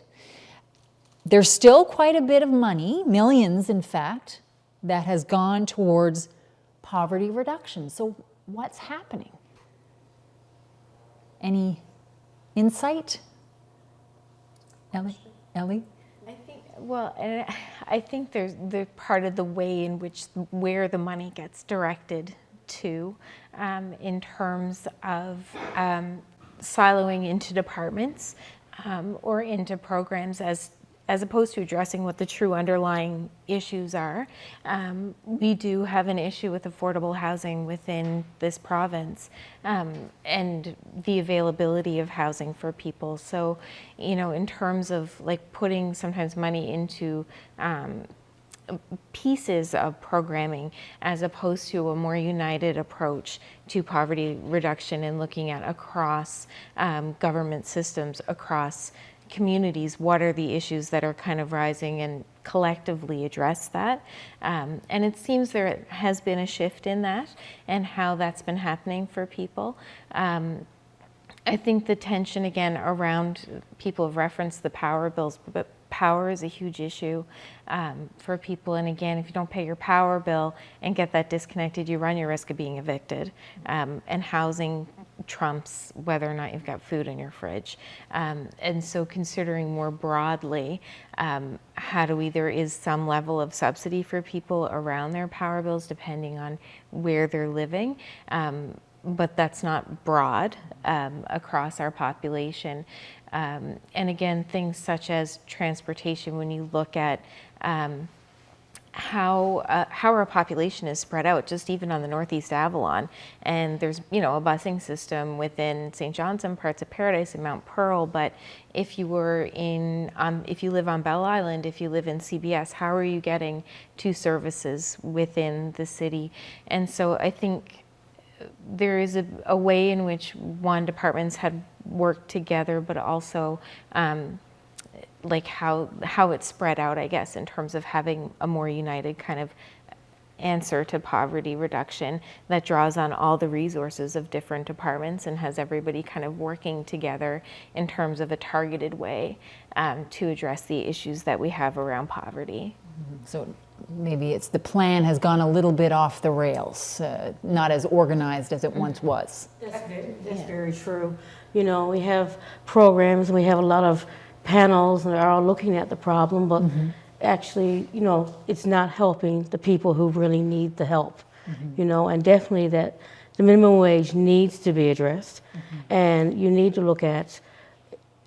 there's still quite a bit of money, millions in fact, that has gone towards poverty reduction. So what's happening? Any insight? Ellie? I think there's the part of the way in which where the money gets directed to, in terms of siloing into departments or into programs as opposed to addressing what the true underlying issues are. We do have an issue with affordable housing within this province, and the availability of housing for people. So, in terms of like putting sometimes money into pieces of programming as opposed to a more united approach to poverty reduction and looking at across government systems, across communities, what are the issues that are kind of rising, and collectively address that. And it seems there has been a shift in that and how that's been happening for people. I think the tension again around, people have referenced the power bills, but power is a huge issue for people. And again, if you don't pay your power bill and get that disconnected, you run your risk of being evicted. And housing trumps whether or not you've got food in your fridge. And so considering more broadly, there is some level of subsidy for people around their power bills depending on where they're living. But that's not broad across our population. And again, things such as transportation, when you look at how our population is spread out, just even on the Northeast Avalon, and there's a busing system within St. John's and parts of Paradise and Mount Pearl. But if you were if you live on Bell Island, if you live in CBS, how are you getting to services within the city? And so I think there is a way in which departments had worked together, but also like how it's spread out, I guess, in terms of having a more united kind of answer to poverty reduction that draws on all the resources of different departments and has everybody kind of working together in terms of a targeted way to address the issues that we have around poverty. So maybe it's the plan has gone a little bit off the rails, not as organized as it once was. That's very true. We have programs and we have a lot of panels and they're all looking at the problem, but actually, it's not helping the people who really need the help, and definitely that the minimum wage needs to be addressed. And you need to look at,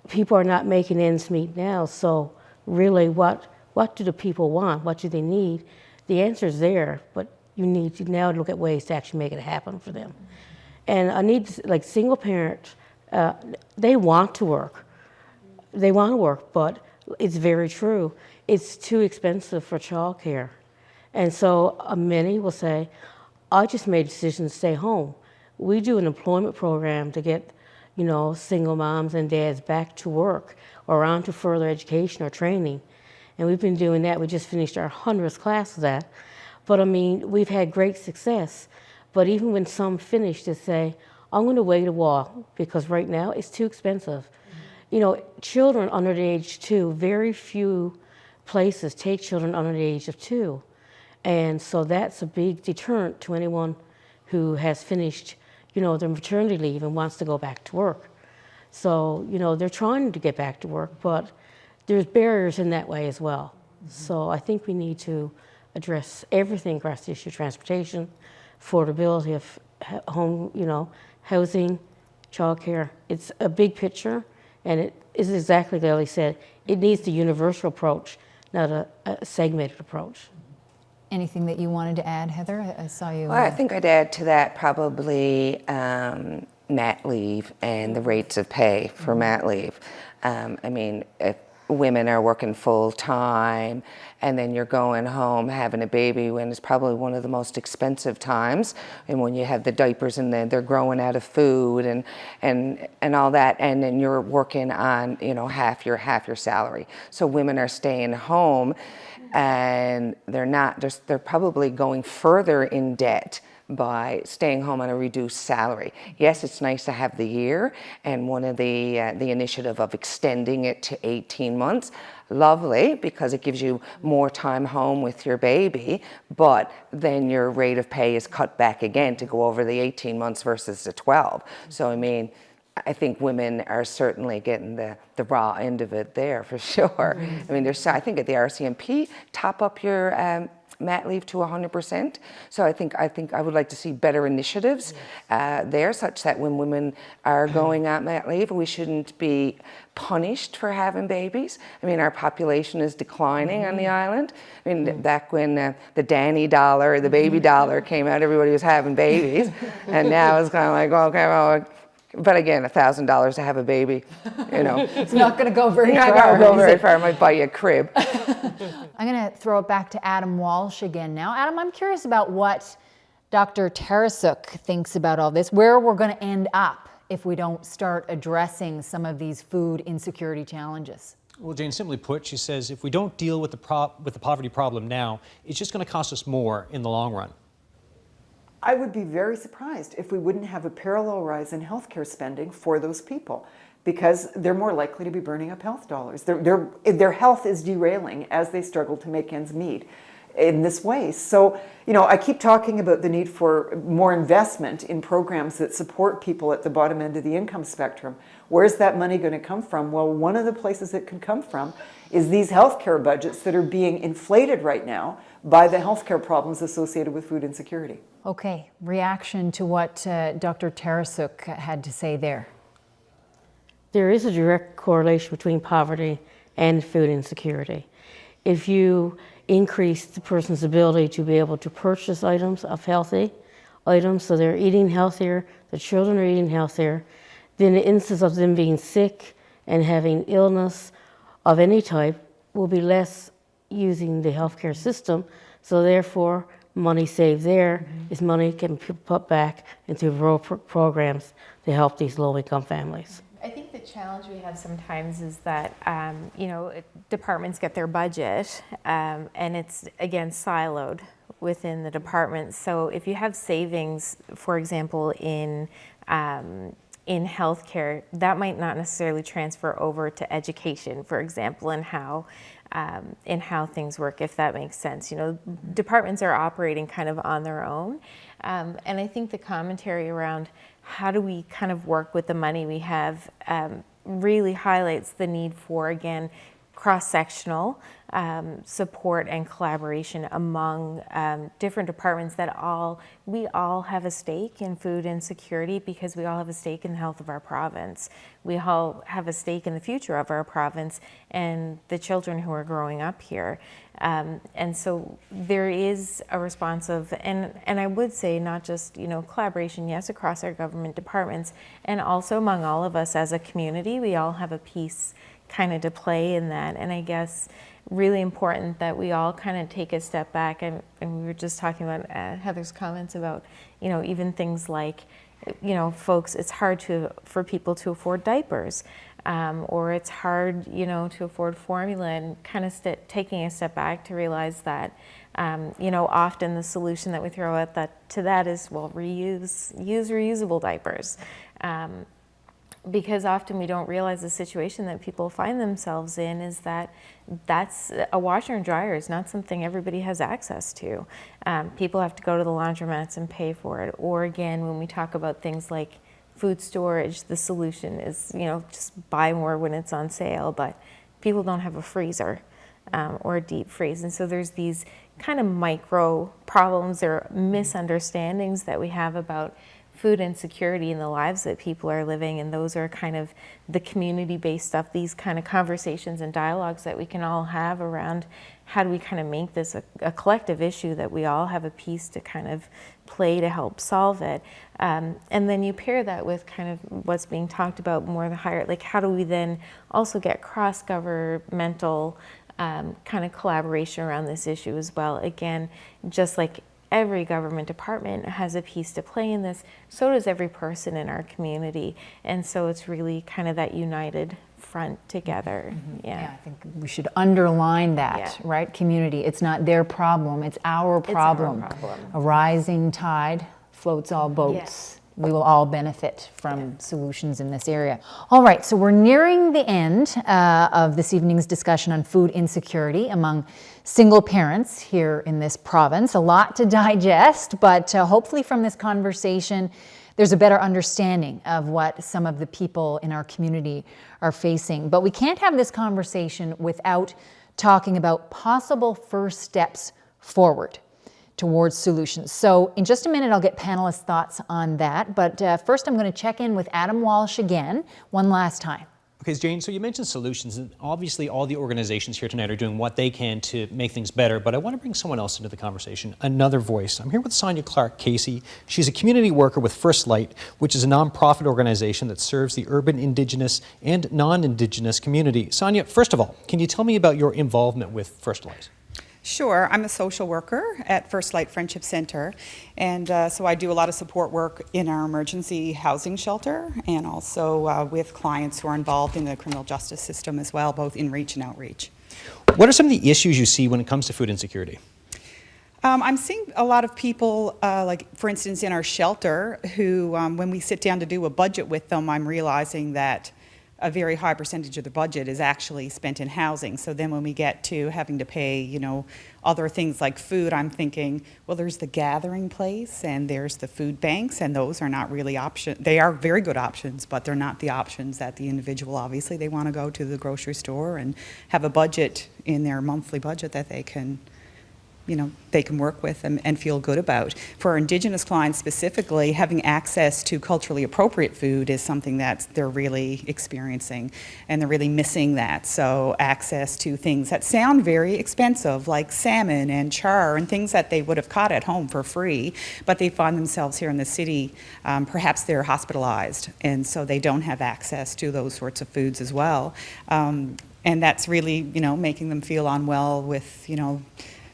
people are not making ends meet now, so really what do the people want? What do they need? The answer is there, but you need to now look at ways to actually make it happen for them. And I need, like single parent, they want to work. They want to work, but it's very true. It's too expensive for childcare. And so many will say, I just made a decision to stay home. We do an employment program to get, single moms and dads back to work or on to further education or training. And we've been doing that. We just finished our 100th class of that. But I mean, we've had great success. But even when some finish, they say, I'm going to wait a while because right now it's too expensive. you know, children under the age 2, very few places take children under the age of 2. And so that's a big deterrent to anyone who has finished, you know, their maternity leave and wants to go back to work. So, you know, they're trying to get back to work, but there's barriers in that way as well. So I think we need to address everything across the issue of transportation, affordability of home, you know, housing, childcare. It's a big picture, and it is exactly like Ellie said, it needs the universal approach, not a segmented approach. Anything that you wanted to add, Heather? I saw you. Well, I think I'd add to that probably mat leave and the rates of pay for mat leave. I mean, if women are working full time and then you're going home having a baby when it's probably one of the most expensive times, and when you have the diapers and then they're growing out of food and all that, and then you're working on, you know, half your salary. So women are staying home and they're probably going further in debt by staying home on a reduced salary. Yes, it's nice to have the year, and one of the initiative of extending it to 18 months, lovely, because it gives you more time home with your baby, but then your rate of pay is cut back again to go over the 18 months versus the 12. So I mean, I think women are certainly getting the raw end of it there for sure. I mean, I think at the RCMP, top up your mat leave to 100%. So I think I would like to see better initiatives there, such that when women are going on mat leave, we shouldn't be punished for having babies. I mean, our population is declining on the island. I mean, back when the Danny dollar, the baby dollar came out, everybody was having babies, and now it's kind of like, okay, well. But again, $1,000 to have a baby, you know. It's not going to go very far. Not going to go very far. I might buy you a crib. I'm going to throw it back to Adam Walsh again now. Adam, I'm curious about what Dr. Tarasuk thinks about all this, where we're going to end up if we don't start addressing some of these food insecurity challenges. Well, Jane, simply put, she says, if we don't deal with the poverty problem now, it's just going to cost us more in the long run. I would be very surprised if we wouldn't have a parallel rise in healthcare spending for those people, because they're more likely to be burning up health dollars. Their health is derailing as they struggle to make ends meet in this way. So, you know, I keep talking about the need for more investment in programs that support people at the bottom end of the income spectrum. Where's that money going to come from? Well, one of the places it can come from is these healthcare budgets that are being inflated right now by the healthcare problems associated with food insecurity. Okay, reaction to what Dr. Tarasuk had to say there. There is a direct correlation between poverty and food insecurity. If you increase the person's ability to be able to purchase items of healthy items, so they're eating healthier, the children are eating healthier, then the instance of them being sick and having illness of any type will be less using the healthcare system. So therefore, money saved there is money can be put back into rural programs to help these low-income families. I think the challenge we have sometimes is that, you know, departments get their budget and it's, again, siloed within the department. So if you have savings, for example, in healthcare, that might not necessarily transfer over to education, for example, and how things work, if that makes sense. You know, departments are operating kind of on their own. And I think the commentary around how do we kind of work with the money we have really highlights the need for, again, cross-sectional support and collaboration among different departments that we all have a stake in food insecurity, because we all have a stake in the health of our province. We all have a stake in the future of our province and the children who are growing up here. And so there is a response of, and I would say not just, you know, collaboration, yes, across our government departments, and also among all of us as a community. We all have a piece kind of to play in that. And I guess really important that we all kind of take a step back, and we were just talking about Heather's comments about, you know, even things like, you know, folks, it's hard for people to afford diapers, or it's hard, you know, to afford formula, and kind of taking a step back to realize that, you know, often the solution that we throw at to that is, well, use reusable diapers. because often we don't realize the situation that people find themselves in is that that's a washer and dryer is not something everybody has access to. People have to go to the laundromats and pay for it. Or again, when we talk about things like food storage, the solution is, just buy more when it's on sale, but people don't have a freezer or a deep freeze. And so there's these kind of micro problems or misunderstandings that we have about food insecurity in the lives that people are living, and those are kind of the community-based stuff, these kind of conversations and dialogues that we can all have around how do we kind of make this a collective issue that we all have a piece to kind of play to help solve it. And then you pair that with kind of what's being talked about more the higher, like how do we then also get cross-governmental kind of collaboration around this issue as well. Again, just like every government department has a piece to play in this, so does every person in our community. And so it's really kind of that united front together. Yeah, I think we should underline that, right? Community. It's not their problem, it's our problem. A rising tide floats all boats. We will all benefit from solutions in this area. All right, so we're nearing the end of this evening's discussion on food insecurity among single parents here in this province. A lot to digest, but hopefully from this conversation, there's a better understanding of what some of the people in our community are facing. But we can't have this conversation without talking about possible first steps forward towards solutions. So in just a minute, I'll get panelists' thoughts on that. But first, I'm going to check in with Adam Walsh again, one last time. Okay, Jane, so you mentioned solutions, and obviously all the organizations here tonight are doing what they can to make things better, but I want to bring someone else into the conversation, another voice. I'm here with Sonia Clark-Casey. She's a community worker with First Light, which is a nonprofit organization that serves the urban, Indigenous, and non-Indigenous community. Sonia, first of all, can you tell me about your involvement with First Light? Sure. I'm a social worker at First Light Friendship Center, and so I do a lot of support work in our emergency housing shelter and also with clients who are involved in the criminal justice system as well, both in reach and outreach. What are some of the issues you see when it comes to food insecurity? I'm seeing a lot of people, like for instance in our shelter, who when we sit down to do a budget with them, I'm realizing that a very high percentage of the budget is actually spent in housing. So then when we get to having to pay, other things like food, I'm thinking, well, there's the gathering place and there's the food banks, and those are not really options. They are very good options, but they're not the options that the individual, obviously, they want to go to the grocery store and have a budget in their monthly budget that they can work with and feel good about. For our Indigenous clients specifically, having access to culturally appropriate food is something that they're really experiencing, and they're really missing that. So access to things that sound very expensive, like salmon and char and things that they would have caught at home for free, but they find themselves here in the city, perhaps they're hospitalized, and so they don't have access to those sorts of foods as well. And that's really, making them feel unwell with,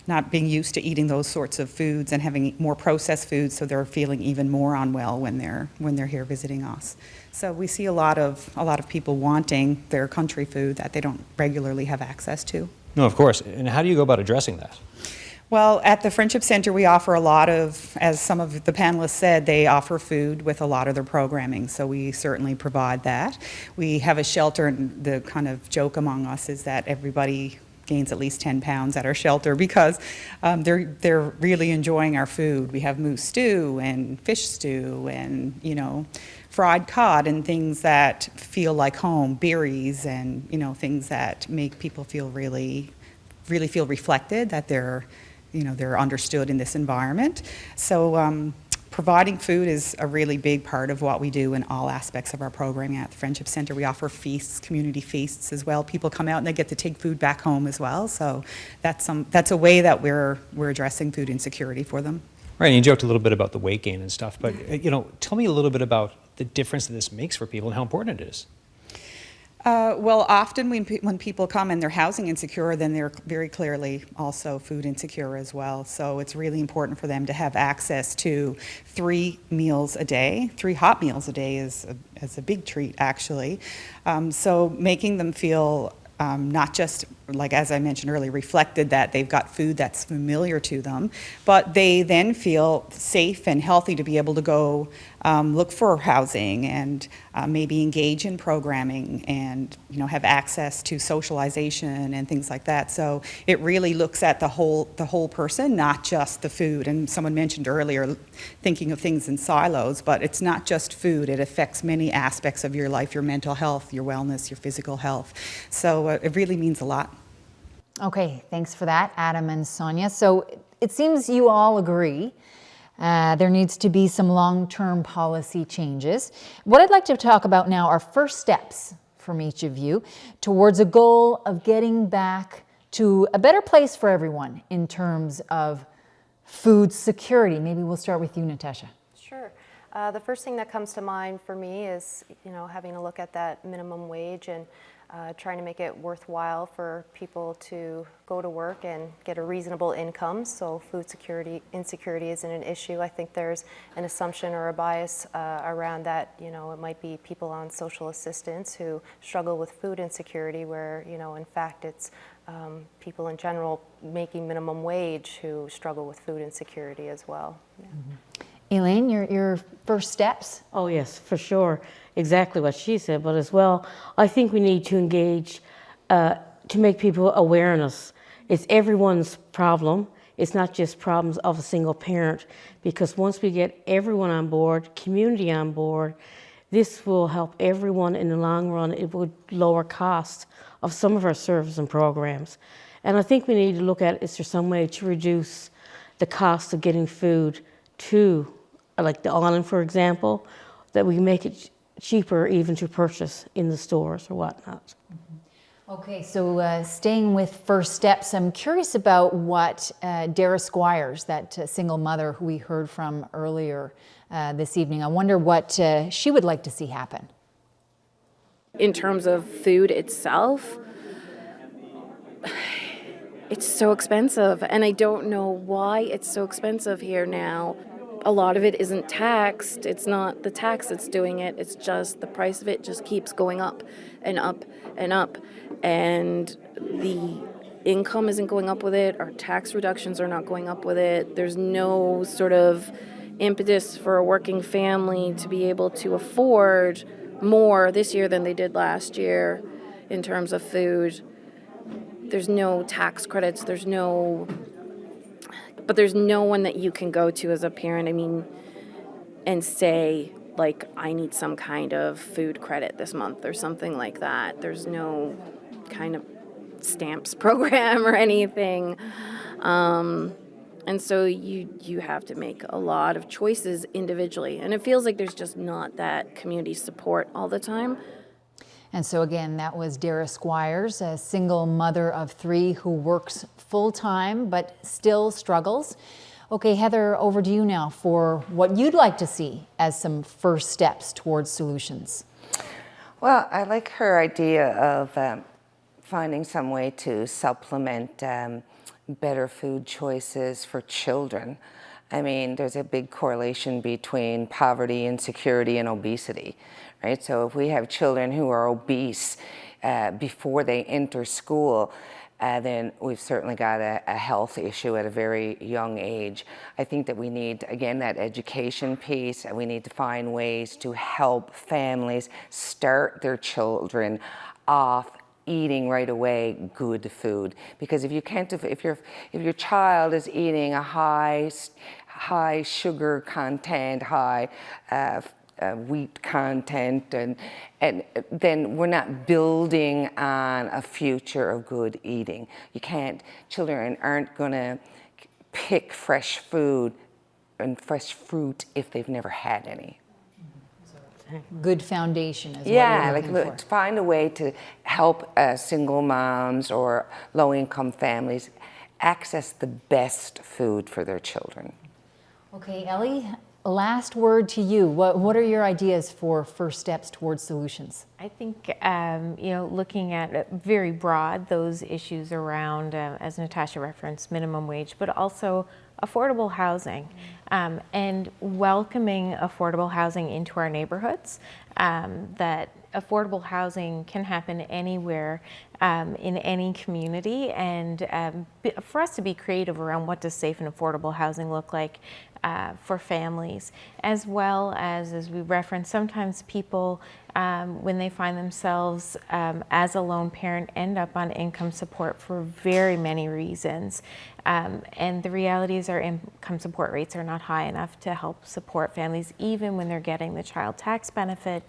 not being used to eating those sorts of foods and having more processed foods, so they're feeling even more unwell when they're here visiting us. So we see a lot of people wanting their country food that they don't regularly have access to. No, of course. And how do you go about addressing that? Well, at the Friendship Center, we offer a lot of, as some of the panelists said, they offer food with a lot of their programming, so we certainly provide that. We have a shelter, and the kind of joke among us is that everybody gains at least 10 pounds at our shelter because they're really enjoying our food. We have moose stew and fish stew and fried cod and things that feel like home, berries and things that make people feel really feel reflected, that they're understood in this environment. So providing food is a really big part of what we do in all aspects of our programming at the Friendship Center. We offer feasts, community feasts as well. People come out and they get to take food back home as well. So that's a way that we're addressing food insecurity for them. Right, and you joked a little bit about the weight gain and stuff, but tell me a little bit about the difference that this makes for people and how important it is. Well, often when people come and they're housing insecure, then they're very clearly also food insecure as well. So it's really important for them to have access to 3 meals a day. 3 hot meals a day is a big treat, actually. So making them feel not just like as I mentioned earlier, reflected that they've got food that's familiar to them, but they then feel safe and healthy to be able to go look for housing and maybe engage in programming and have access to socialization and things like that. So it really looks at the whole person, not just the food. And someone mentioned earlier thinking of things in silos, but it's not just food. It affects many aspects of your life, your mental health, your wellness, your physical health. So it really means a lot. Okay, thanks for that, Adam and Sonia. So it seems you all agree there needs to be some long-term policy changes. What I'd like to talk about now are first steps from each of you towards a goal of getting back to a better place for everyone in terms of food security. Maybe we'll start with you, Natasha. Sure. The first thing that comes to mind for me is, having a look at that minimum wage and trying to make it worthwhile for people to go to work and get a reasonable income, so food insecurity isn't an issue. I think there's an assumption or a bias around that, it might be people on social assistance who struggle with food insecurity, where, in fact, it's people in general making minimum wage who struggle with food insecurity as well. Yeah. Mm-hmm. Elaine, your first steps? Oh yes, for sure. Exactly what she said, but as well, I think we need to engage to make people awareness. It's everyone's problem. It's not just problems of a single parent, because once we get everyone on board, community on board, this will help everyone in the long run. It would lower costs of some of our services and programs. And I think we need to look at, is there some way to reduce the cost of getting food to, like the island, for example, that we make it cheaper even to purchase in the stores or whatnot. Okay, so staying with first steps, I'm curious about what Dara Squires, that single mother who we heard from earlier this evening, I wonder what she would like to see happen. In terms of food itself, it's so expensive, and I don't know why it's so expensive here now. A lot of it isn't taxed. It's not the tax that's doing it. It's just the price of it just keeps going up and up and up. And the income isn't going up with it. Our tax reductions are not going up with it. There's no sort of impetus for a working family to be able to afford more this year than they did last year in terms of food. There's no tax credits. There's no one that you can go to as a parent, and say, like, I need some kind of food credit this month or something like that. There's no kind of stamps program or anything. And so you have to make a lot of choices individually. And it feels like there's just not that community support all the time. And so again, that was Dara Squires, a single mother of 3 who works full-time but still struggles. Okay, Heather, over to you now for what you'd like to see as some first steps towards solutions. Well, I like her idea of finding some way to supplement better food choices for children. I mean, there's a big correlation between poverty, insecurity, and obesity, right? So if we have children who are obese before they enter school, then we've certainly got a health issue at a very young age. I think that we need, again, that education piece, and we need to find ways to help families start their children off eating right away good food. Because if you can't, if your child is eating a high sugar content, high wheat content, and then we're not building on a future of good eating. You can't, children aren't gonna pick fresh food and fresh fruit if they've never had any. Good foundation is what you're looking for. To find a way to help single moms or low-income families access the best food for their children. Okay, Ellie, last word to you. What are your ideas for first steps towards solutions? I think, looking at very broad those issues around, as Natasha referenced, minimum wage, but also affordable housing, and welcoming affordable housing into our neighborhoods. that affordable housing can happen anywhere in any community, and for us to be creative around what does safe and affordable housing look like for families, as well as we referenced, sometimes people, when they find themselves as a lone parent, end up on income support for very many reasons. And the reality is our income support rates are not high enough to help support families, even when they're getting the child tax benefit.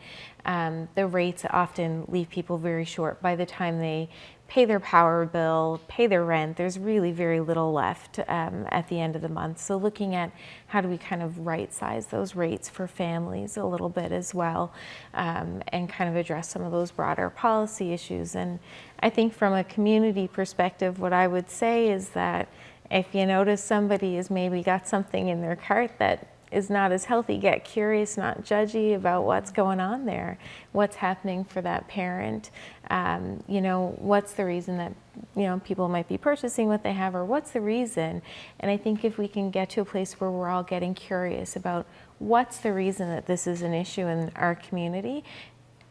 The rates often leave people very short. By the time they pay their power bill, pay their rent, there's really very little left at the end of the month. So looking at how do we kind of right-size those rates for families a little bit as well, and kind of address some of those broader policy issues. And I think from a community perspective, what I would say is that if you notice somebody has maybe got something in their cart that is not as healthy, get curious, not judgy about what's going on there, what's happening for that parent. You know, what's the reason that, you know, people might be purchasing what they have, or what's the reason? And I think if we can get to a place where we're all getting curious about what's the reason that this is an issue in our community,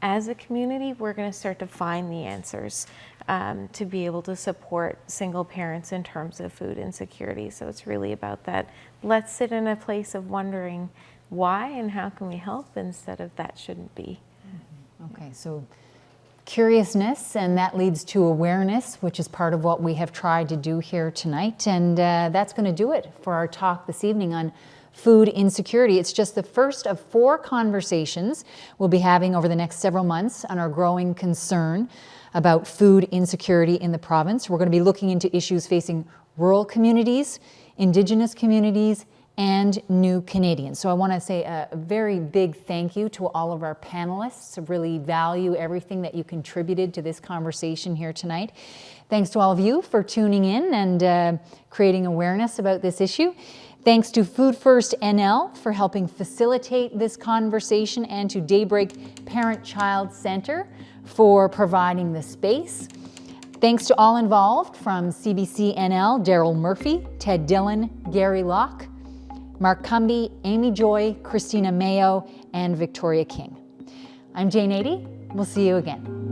as a community, we're going to start to find the answers to be able to support single parents in terms of food insecurity. So it's really about that. Let's sit in a place of wondering why and how can we help, instead of that shouldn't be. Okay, so curiousness, and that leads to awareness, which is part of what we have tried to do here tonight. And that's going to do it for our talk this evening on food insecurity. It's just the first of 4 conversations we'll be having over the next several months on our growing concern about food insecurity in the province. We're going to be looking into issues facing rural communities, Indigenous communities, and new Canadians. So I want to say a very big thank you to all of our panelists. I really value everything that you contributed to this conversation here tonight. Thanks to all of you for tuning in and creating awareness about this issue. Thanks to Food First N.L. for helping facilitate this conversation, and to Daybreak Parent-Child Center for providing the space. Thanks to all involved, from CBC N.L., Daryl Murphy, Ted Dillon, Gary Locke, Mark Cumby, Amy Joy, Christina Mayo, and Victoria King. I'm Jane Ady. We'll see you again.